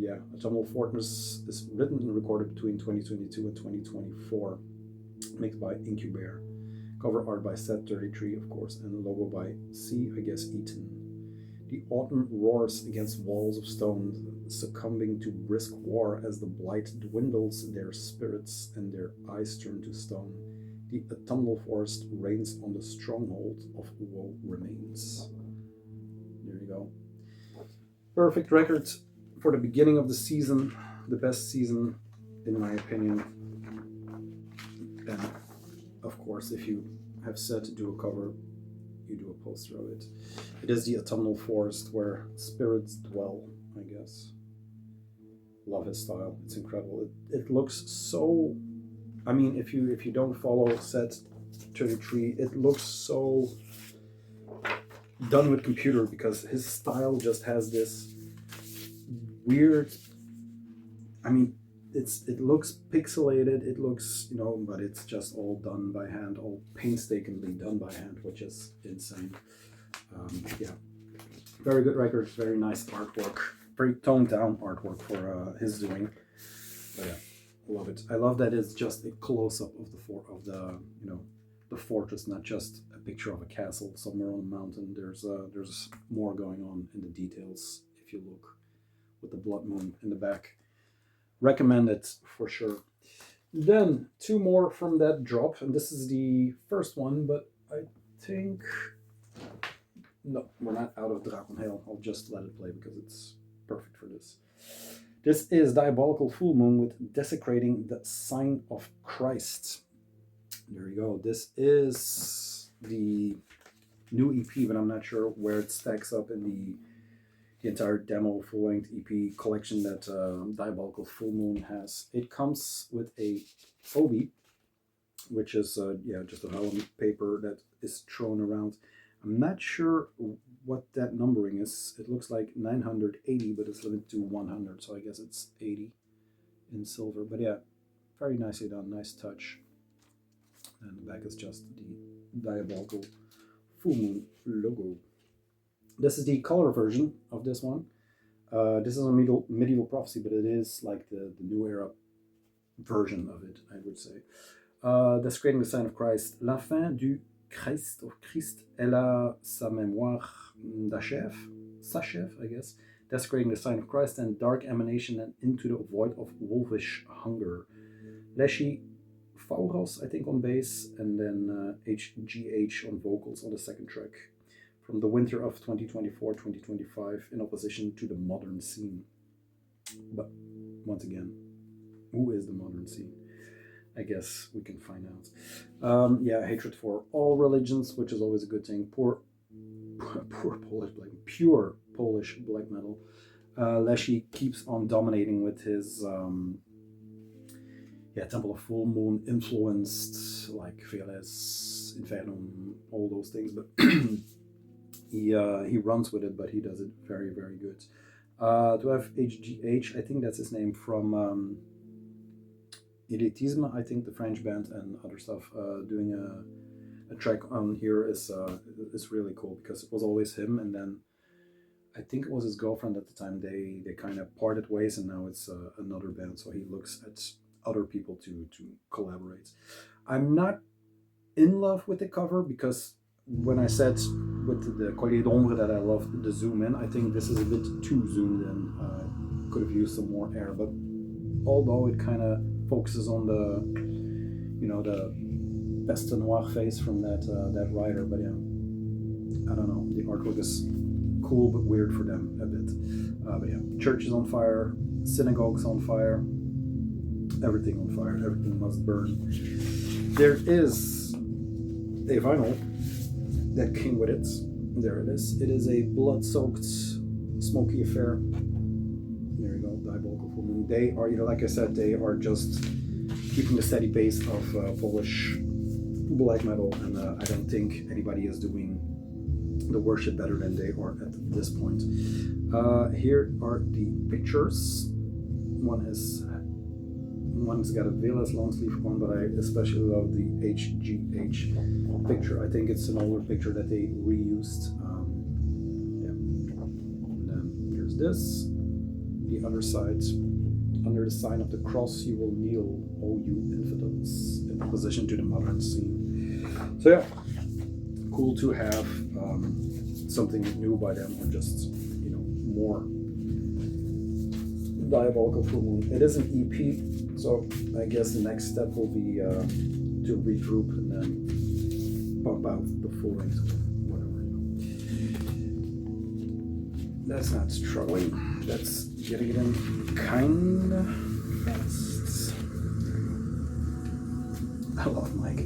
S1: Yeah, Autumnal Fortress is written and recorded between 2022 and 2024. Mixed by Incubare. Cover art by Set33, of course, and logo by C, I guess, Eaton. The autumn roars against walls of stone, succumbing to brisk war as the blight dwindles their spirits and their eyes turn to stone. The autumnal forest reigns on the stronghold of woe remains. There you go. Perfect record for the beginning of the season, the best season, in my opinion. And of course, if you have said to do a cover, you do a poster of it. It is the autumnal forest where spirits dwell, I guess. Love his style. It's incredible. It looks so. I mean, if you don't follow Set 33, it looks so done with computer because his style just has this weird. I mean, it looks pixelated. It looks, you know, but it's just all done by hand, all painstakingly done by hand, which is insane. Yeah, very good record. Very nice artwork. Very toned down artwork for his doing. But yeah, love it. I love that it's just a close up of the fortress, not just a picture of a castle somewhere on a mountain. There's more going on in the details if you look, with the blood moon in the back. Recommend it for sure. Then 2 more from that drop, and this is the first one, but I think no, we're not out of Drakonhail. I'll just let it play because it's perfect for this. This is Diabolical Full Moon with Desecrating the Sign of Christ. There you go. This is the new EP, but I'm not sure where it stacks up in the entire demo full-length EP collection that Diabolical Full Moon has. It comes with a obi, which is just a vellum paper that is thrown around. I'm not sure what that numbering is. It looks like 980, but it's limited to 100, so I guess it's 80 in silver. But yeah, very nicely done, nice touch. And the back is just the diabolical full moon logo. This is the color version of this one. This is a medieval prophecy, but it is like the new era version of it, I would say. Desecrating the sign of Christ. La fin du Christ, or Christ, elle a sa mémoire s'achève, I guess. Desecrating the sign of Christ and dark emanation and into the void of wolfish hunger. Leshy Fauros, I think, on bass, and then HGH on vocals on the second track. From the winter of 2024-2025, in opposition to the modern scene. But once again, who is the modern scene? I guess we can find out. Yeah, hatred for all religions, which is always a good thing. Pure Polish black metal. Leshy keeps on dominating with his Temple of Full Moon influenced, like Veles, Infernum, all those things, but he runs with it, but he does it very, very good. To have HGH, I think that's his name, from Elitisme, I think, the French band, and other stuff. Doing a track on here is really cool, because it was always him, and then I think it was his girlfriend at the time. They kind of parted ways, and now it's another band, so he looks at other people to collaborate. I'm not in love with the cover, because when I said with the Collier d'Ombre that I loved the zoom in, I think this is a bit too zoomed in. Could have used some more air, but although it kind of focuses on the Peste Noire face from that writer, but yeah, I don't know. The artwork is cool but weird for them a bit. But yeah, church is on fire, synagogues on fire, everything on fire, everything must burn. There is a vinyl that came with it. There it is. It is a blood-soaked, smoky affair. There you go, diabolical full moon. They are, like I said, they are just keeping the steady pace of Polish black metal, and I don't think anybody is doing the worship better than they are at this point. Here are the pictures. One's got a Veles long sleeve one, but I especially love the HGH picture. I think it's an older picture that they reused. And then here's this. The other side. Under the sign of the cross you will kneel, O you infidels, in opposition to the modern scene. So yeah, cool to have something new by them, or just more diabolical full moon. It is an EP, so I guess the next step will be to regroup and then bump out the full length, whatever. That's not struggling. That's getting it in kinda fast. I love Mike.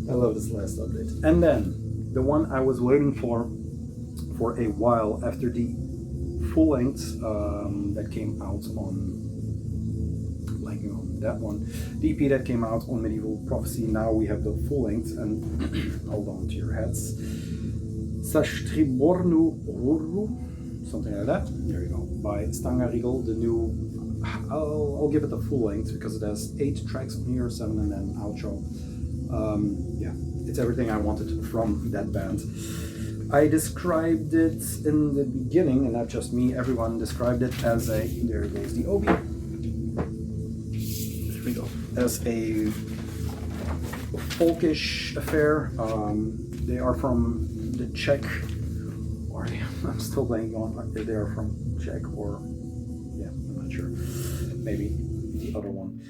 S1: I love this last update. And then the one I was waiting for a while after the full length that came out on, blanking on that one, the EP that came out on Medieval Prophecy. Now we have the full length, and hold on to your hats. Sastribornu Ruru, something like that. There you go. By Stangarigel, the new. I'll give it the full length because it has 8 tracks on here, 7 and then outro. Yeah, it's everything I wanted from that band. I described it in the beginning, and not just me, everyone described it as a, there goes the Obi. There we go. As a folkish affair. They are from the Czech, or I'm still blanking on, they are from Czech, or, yeah, I'm not sure. Maybe the other one.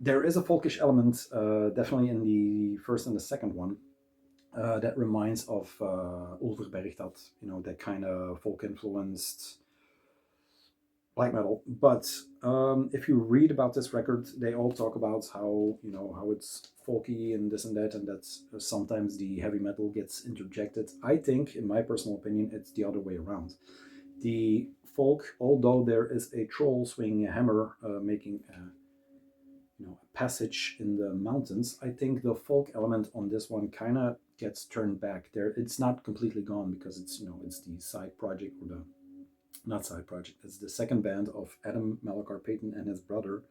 S1: There is a folkish element, definitely in the first and the second one. That reminds of Ulverberichtad, that kind of folk-influenced black metal. But if you read about this record, they all talk about how it's folky and this and that, and that sometimes the heavy metal gets interjected. I think, in my personal opinion, it's the other way around. The folk, although there is a troll swinging a hammer, making a passage in the mountains. I think the folk element on this one kind of gets turned back. There, it's not completely gone because it's it's the side project, or the not side project. It's the second band of Adam Malachar Payton and his brother.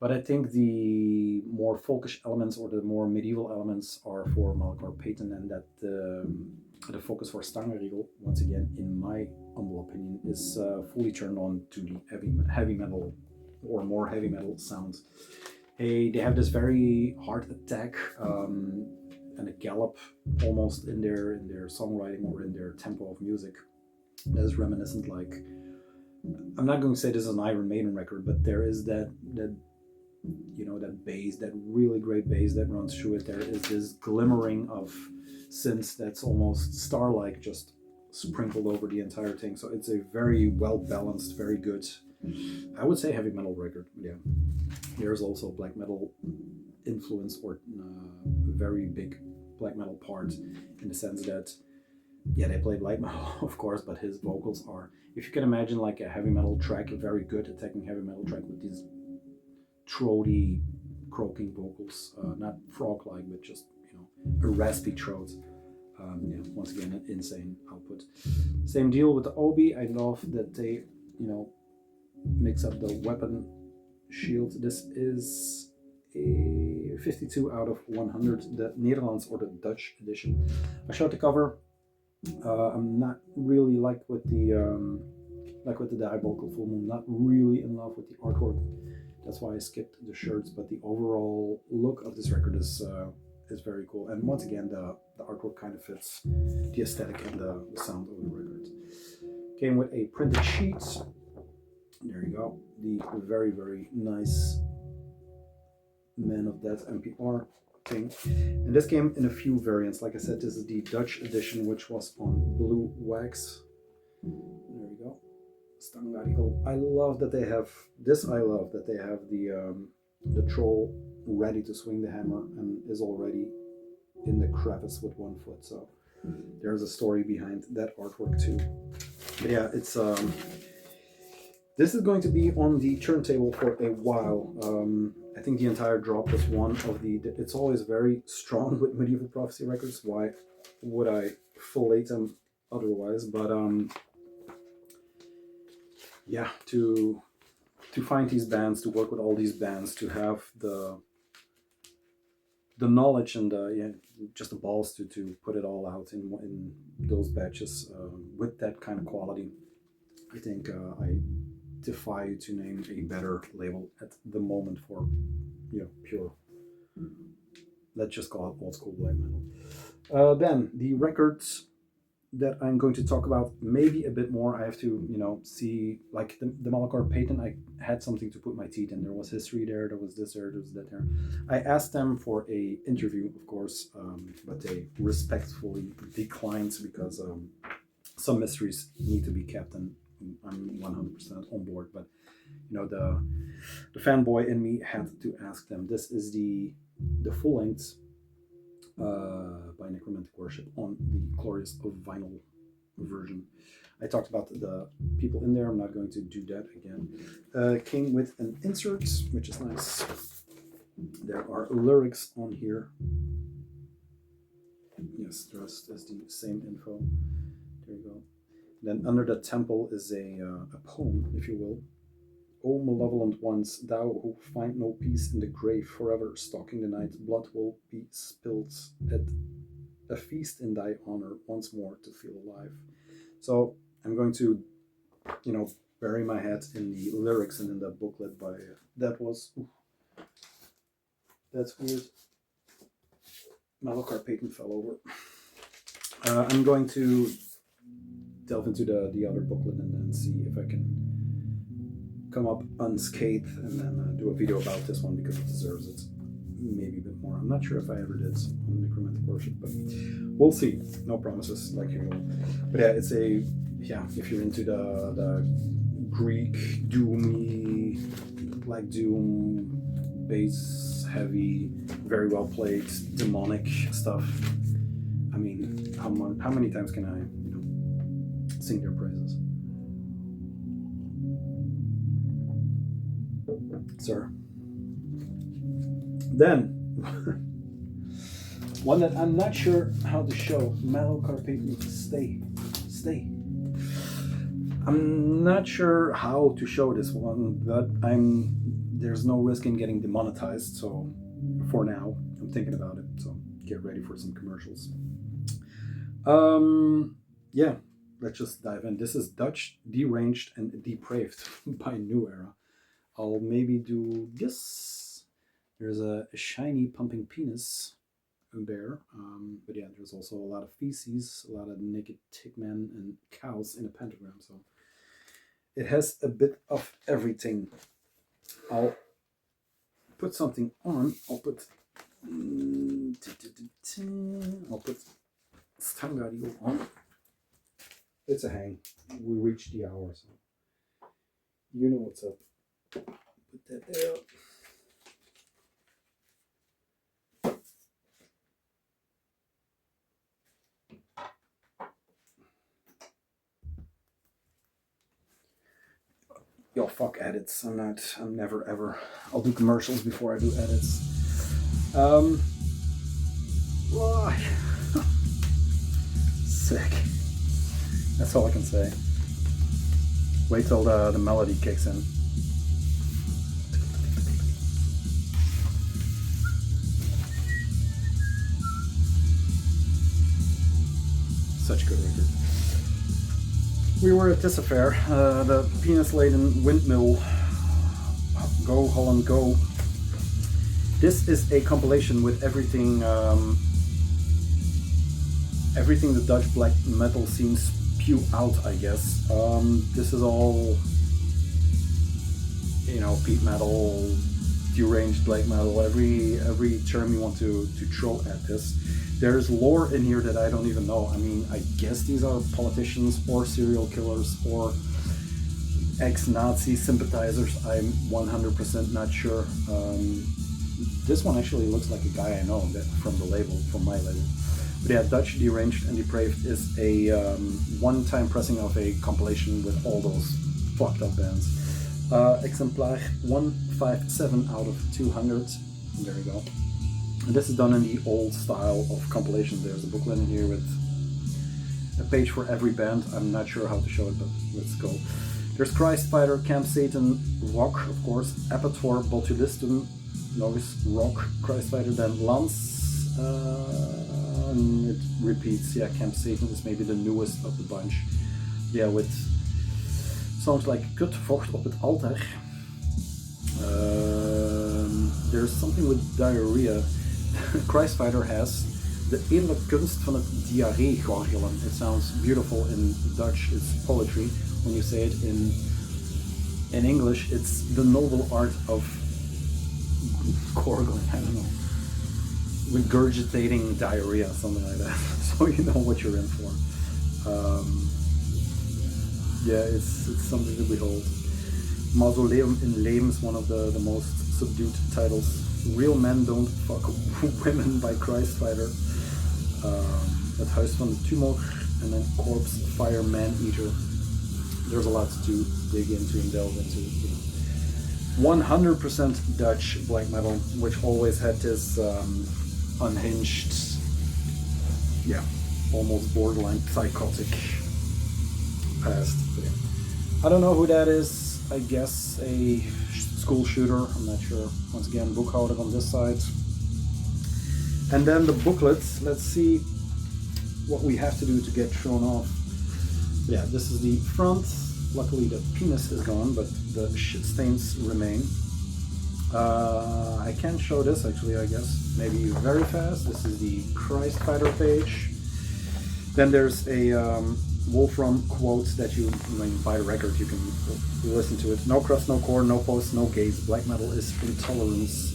S1: But I think the more folkish elements or the more medieval elements are for Malachar Payton, and that the focus for Stangarigel, once again, in my humble opinion, is fully turned on to the heavy metal or more heavy metal sound. They have this very hard attack and a gallop almost in their songwriting or in their tempo of music that is reminiscent. Like, I'm not going to say this is an Iron Maiden record, but there is that that bass, that really great bass that runs through it. There is this glimmering of synths that's almost star-like, just sprinkled over the entire thing. So it's a very well balanced, very good, I would say, heavy metal record. Yeah, there's also black metal influence, or very big black metal part, in the sense that they play black metal, of course, but his vocals are, if you can imagine like a heavy metal track, a very good attacking heavy metal track with these throaty, croaking vocals, not frog-like, but just a raspy throat. Once again, an insane output. Same deal with the Obi. I love that they, mix up the weapon shield. This is a 52 out of 100, the Netherlands or the Dutch edition. I showed the cover. I'm not really like with the diabolical full moon. Not really in love with the artwork. That's why I skipped the shirts. But the overall look of this record is very cool. And once again, the artwork kind of fits the aesthetic and the sound of the record. Came with a printed sheet. There you go. The very, very nice Man of Death MPR thing. And this came in a few variants. Like I said, this is the Dutch edition, which was on blue wax. There we go. Stangarigel. I love that they have this. I love that they have the troll ready to swing the hammer and is already in the crevice with one foot. So there's a story behind that artwork too. But yeah, it's this is going to be on the turntable for a while. I think the entire drop is one of the. It's always very strong with Medieval Prophecy records. Why would I fillet them otherwise? But yeah, to find these bands, to work with all these bands, to have the knowledge and just the balls to put it all out in those batches with that kind of quality. I think I defy you to name a better label at the moment for pure. Let's just call it old school black metal. Then the records that I'm going to talk about maybe a bit more. I have to see, like the Malachar Payton. I had something to put my teeth in. There was history there. There was this there. There was that there. I asked them for a interview, of course, but they respectfully declined because some mysteries need to be kept, and I'm 100% on board. But the fanboy in me had to ask them. This is the full length by Necromantic Worship on the Glorious of Vinyl version. I talked about the people in there. I'm not going to do that again. Came with an insert, which is nice. There are lyrics on here. Yes, the rest is the same info. There you go. Then under the temple is a poem, if you will. O malevolent ones, thou who find no peace in the grave, forever stalking the night, blood will be spilled at a feast in thy honor, once more to feel alive. So I'm going to, bury my head in the lyrics and in the booklet by, that's weird. Malachar Payton fell over. I'm going to delve into the other booklet and then see if I can come up unscathed and then do a video about this one because it deserves it maybe a bit more. I'm not sure if I ever did on Necromantic Worship, but we'll see. No promises, like usual. But yeah, it's if you're into the Greek doomy, black doom, bass heavy, very well played, demonic stuff. I mean, how many times can I sing their praises? Sir, Then, one that I'm not sure how to show. Mellow Carpate needs to stay. I'm not sure how to show this one, but there's no risk in getting demonetized, so for now, I'm thinking about it, so get ready for some commercials. Yeah, let's just dive in. This is Dutch, Deranged, and Depraved by New Era. I'll maybe do this. There's a shiny pumping penis there, but yeah, there's also a lot of feces, a lot of naked men and cows in a pentagram, so it has a bit of everything. I'll put something on. I'll put Stangarigel on. It's a hang. We reached the hour, so you know what's up. Put that there. Yo, fuck edits. I'm never ever. I'll do commercials before I do edits. Sick. That's all I can say. Wait till the melody kicks in. Such a good record. We were at this affair, the penis-laden windmill. Go Holland Go. This is a compilation with everything everything the Dutch black metal scene spew out, I guess. This is all, you know, peat metal, deranged black metal, every term you want to throw at this. There's lore in here that I don't even know. I mean, I guess these are politicians or serial killers or ex-Nazi sympathizers. I'm 100% not sure. This one actually looks like a guy I know from the label, from my label. But yeah, Dutch, Deranged, and Depraved is a one-time pressing of a compilation with all those fucked up bands. Exemplar 157 out of 200. There we go. And this is done in the old style of compilation. There's a booklet in here with a page for every band. I'm not sure how to show it, but let's go. There's Christfighter, Camp Satan, Rock, of course, Apator, Botulistum, Novice, Rock, Christfighter, then Lance. It repeats, yeah, Camp Satan is maybe the newest of the bunch. Yeah, with songs like Kutvocht op het altaar. There's something with diarrhea. Christfighter has de edele kunst van het diarree gorgelen. It sounds beautiful in Dutch, it's poetry. When you say it in English, it's the noble art of gorgling, I don't know. Regurgitating diarrhea, something like that. So you know what you're in for. Yeah, it's something to behold. Mausoleum in Leem is one of the most subdued titles. Real Men Don't Fuck Women by Christfighter. Het Huis van de Tumor, and then Corpse Fire Man Eater. There's a lot to dig into and delve into. You know. 100% Dutch black metal, which always had this unhinged, yeah, almost borderline psychotic past. But yeah. I don't know who that is. I guess a school shooter. I'm not sure. Once again, bookholder on this side. And then the booklets. Let's see what we have to do to get thrown off. Yeah, this is the front. Luckily the penis is gone, but the shit stains remain. I can show this actually, I guess, maybe very fast. This is the Christfighter page. Then there's a Wolfram quote that when you buy the record, you can listen to it. No crust, no core, no post, no gaze. Black metal is intolerance.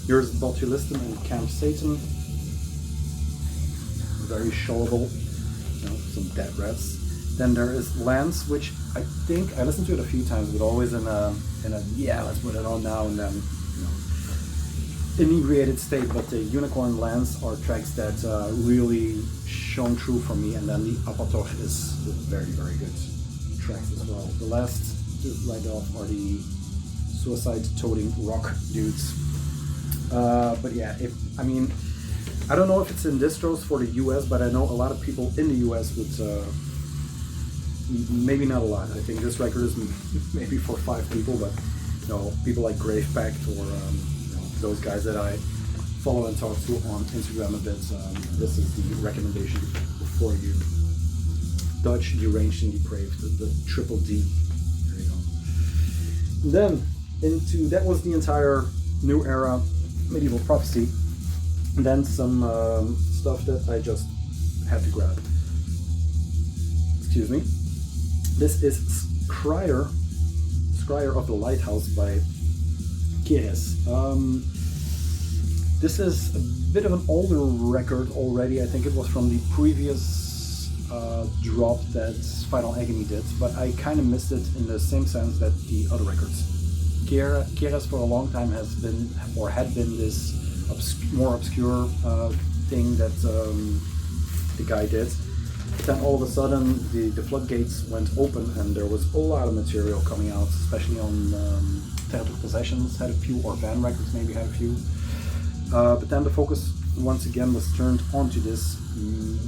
S1: Here's Botulistum and Camp Satan. Very showable. You know, some dead rats. Then there is Lance, which I think I listened to it a few times, but always in a yeah, let's put it on now and then, you know, inebriated state. But the Unicorn Lance are tracks that really shone through for me, and then the Apator is very, very good tracks as well. The last right off are the Suicide Toting Rock dudes. But yeah, I mean, I don't know if it's in distros for the US, but I know a lot of people in the US would, maybe not a lot. I think this record is maybe for 5 people, but you know, people like Gravepact or you know, those guys that I follow and talk to on Instagram a bit. This is the recommendation for you. Dutch, Deranged and Depraved, the triple D. There you go. And then that was the entire new era medieval prophecy. And then some stuff that I just had to grab. Excuse me. This is Scryer of the Lighthouse by Keres. This is a bit of an older record already. I think it was from the previous drop that Final Agony did, but I kind of missed it in the same sense that the other records. Keres for a long time has been, or had been, this more obscure thing that the guy did. But then all of a sudden the floodgates went open and there was a lot of material coming out, especially on Terrible Possessions had a few, or Van Records maybe had a few. But then the focus once again was turned onto this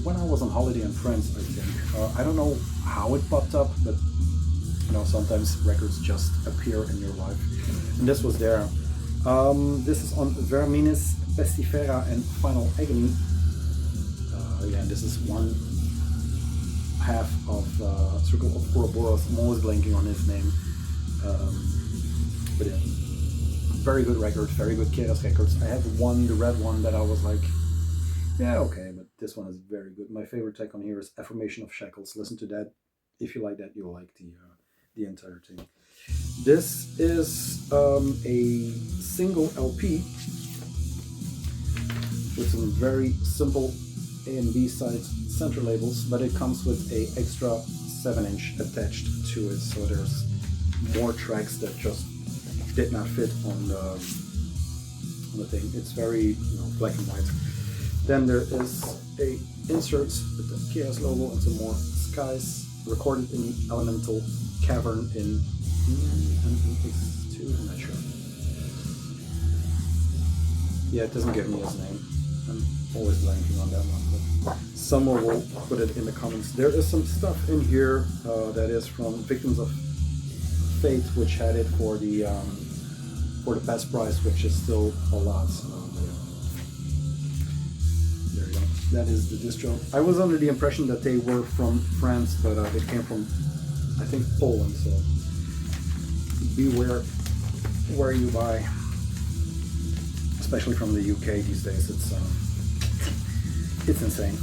S1: when I was on holiday in France, I think. I don't know how it popped up, but you know, sometimes records just appear in your life. And this was there. This is on Verminis, Pestifera and Final Agony. Yeah, this is one half of Circle of Ouroboros. I'm always blanking on his name. But yeah, very good record, very good Keres records. I have one, the red one, that I was like, yeah, okay, but this one is very good. My favorite track on here is Affirmation of Shackles. Listen to that. If you like that, you'll like the entire thing. This is a single LP with some very simple A and B sides center labels, but it comes with a extra 7-inch attached to it, so there's more tracks that just did not fit on the thing. It's very, you know, black and white. Then there is a insert with the Keres logo and some more skies, recorded in the Elemental Cavern in NEP2, I'm not sure. Yeah, it doesn't give me his name. I'm always blanking on that one, but someone will put it in the comments. There is some stuff in here that is from Victims of Fate, which had it for the best price, which is still a lot. There you go. That is the distro. I was under the impression that they were from France, but they came from, I think, Poland. So beware where you buy, especially from the UK these days. It's insane.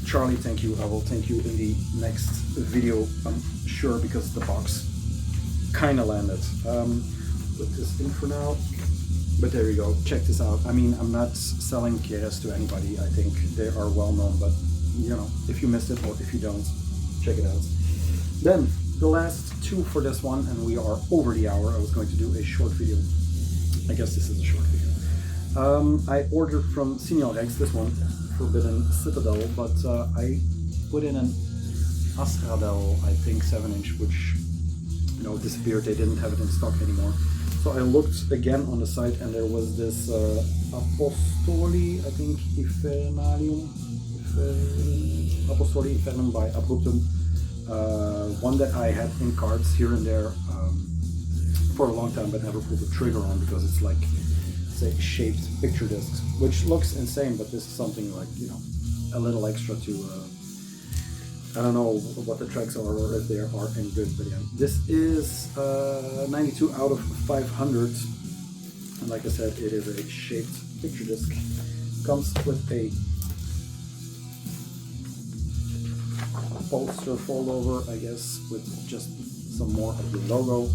S1: Charlie, thank you. I will thank you in the next video, I'm sure, because the box kind of landed. Put this in for now. But there you go. Check this out. I mean, I'm not selling Keres to anybody. I think they are well known, but you know, if you missed it or if you don't, check it out. Then the last two for this one, and we are over the hour. I was going to do a short video. I guess this is a short video. I ordered from Signal Rex this one, Forbidden Citadel, but I put in an Asradel, I think 7-inch, which, you know, disappeared. They didn't have it in stock anymore. So I looked again on the site, and there was this Apostoli, I think, Apostoli Infernum by Abruptum, one that I had in cards here and there for a long time, but never pulled the trigger on because it's like, say, shaped picture discs, which looks insane, but this is something like, you know, a little extra to I don't know what the tracks are or if they are any good, but yeah. This is 92 out of 500, and like I said, it is a shaped picture disc. Comes with a poster fold over, I guess, with just some more of the logo.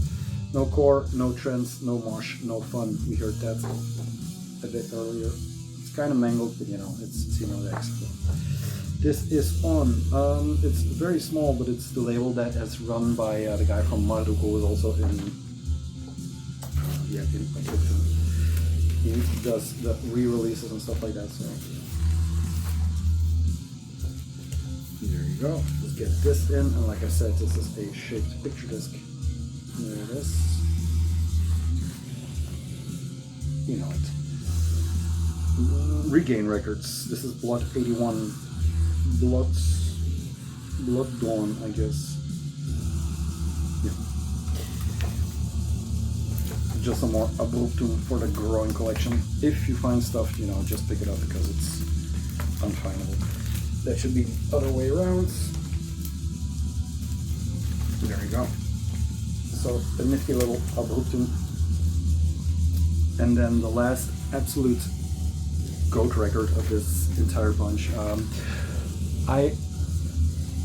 S1: No core, no trends, no mosh, no fun. We heard that a bit earlier. It's kind of mangled, but you know, it's X. This is on, it's very small, but it's the label that is run by the guy from Marduk, who is also in He does the re-releases and stuff like that, so there you go. Let's get this in, and like I said, this is a shaped picture disc. There it is. You know it. Regain Records. This is Blood 81. Blood Dawn, I guess. Yeah. Just some more abruptum for the growing collection. If you find stuff, you know, just pick it up because it's unfindable. That should be the other way around. There you go. So a nifty little abruptum. And then the last absolute GOAT record of this entire bunch.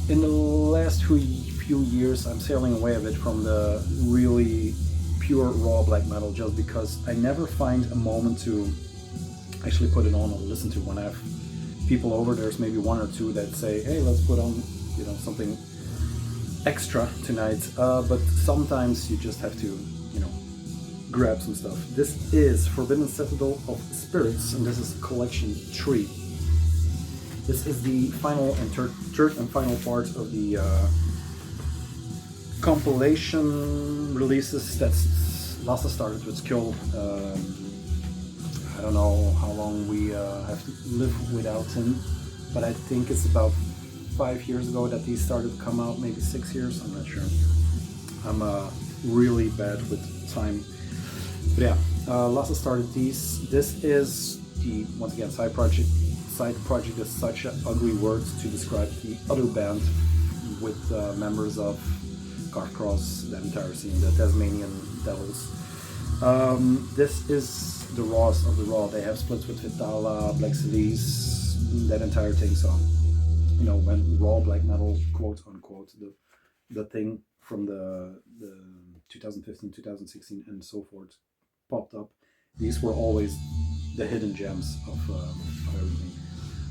S1: In the last few years, I'm sailing away a bit from the really pure raw black metal, just because I never find a moment to actually put it on or listen to. When I have people over, there's maybe one or two that say, "Hey, let's put on, you know, something extra tonight." But sometimes you just have to, you know, grab some stuff. This is Forbidden Citadel of Spirits, and this is collection 3. This is the final and third and final part of the compilation releases that Lasse started with Skjöld. I don't know how long we have to live without him, but I think it's about 5 years ago that these started to come out, maybe 6 years, I'm not sure. I'm really bad with time. But yeah, Lasse started these. This is the, once again, side project. Side project is such an ugly word to describe the other band with members of Carcross, the entire scene, the Tasmanian Devils. This is the rawest of the raw. They have splits with Vitala, Black Celeste, that entire thing. So, you know, when raw black metal, quote unquote, the thing from the 2015, 2016 and so forth popped up, these were always the hidden gems of everything.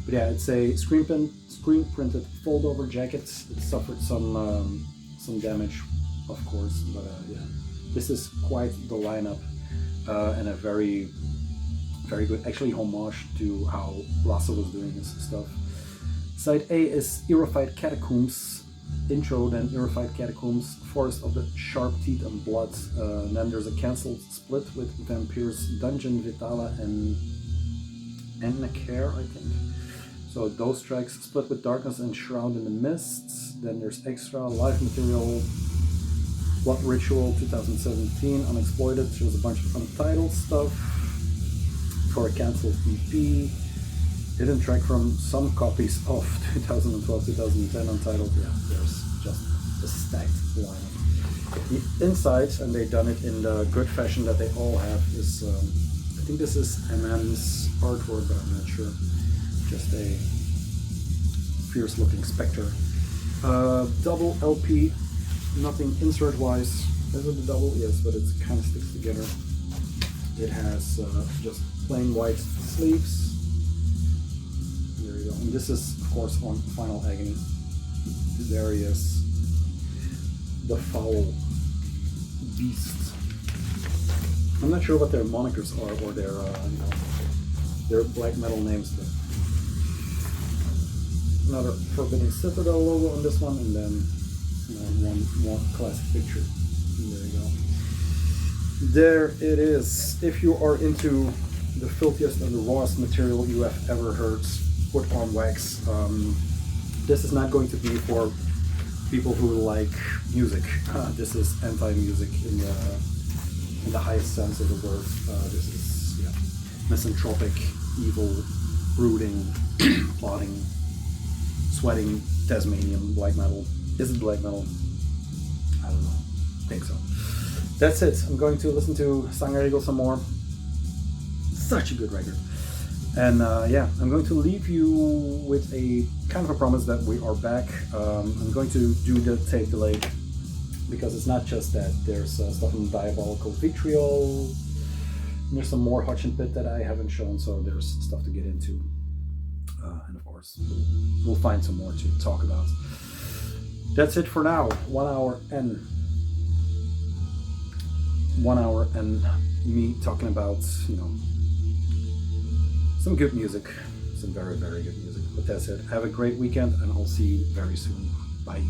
S1: But yeah, it's a screen printed fold over jacket. It suffered some damage, of course, but yeah, this is quite the lineup and a very, very good, actually, homage to how Lasse was doing his stuff. Side A is Erophyte Catacombs intro, then Erophyte Catacombs, Forest of the Sharp Teeth and Blood. Then there's a cancelled split with Vampires Dungeon, Vitala and NEP, I think. So those tracks split with Darkness and Shroud in the Mists. Then there's extra live material, Blood Ritual 2017, Unexploited. There's a bunch of untitled stuff for a cancelled EP. Hidden track from some copies of 2012-2010 Untitled. Yeah, there's just a stacked lineup. The inside, and they've done it in the good fashion that they all have, is I think this is MN's artwork, but I'm not sure. Just a fierce looking spectre. Double LP, nothing insert wise. Is it the double? Yes, but it kind of sticks together. It has just plain white sleeves. There you go. And this is, of course, on Final Agony. There he is. The Foul Beast. I'm not sure what their monikers are or their, you know, their black metal names, but another Forbidden Citadel logo on this one, and then one more classic picture. And there you go. There it is. If you are into the filthiest and the rawest material you have ever heard put on wax, this is not going to be for people who like music. This is anti-music in the highest sense of the word. This is misanthropic, evil, brooding, plotting, sweating Tasmanian black metal. Is it black metal? I don't know. I think so. That's it. I'm going to listen to Stangarigel some more. Such a good record. And yeah, I'm going to leave you with a kind of a promise that we are back. I'm going to do the tape delay because it's not just that. There's stuff in Diabolical Vitriol. There's some more Hutch and Pit that I haven't shown, so there's stuff to get into. And of course, we'll find some more to talk about. That's it for now. 1 hour and me talking about, you know, some good music, some very, very good music. But that's it. Have a great weekend, and I'll see you very soon. Bye.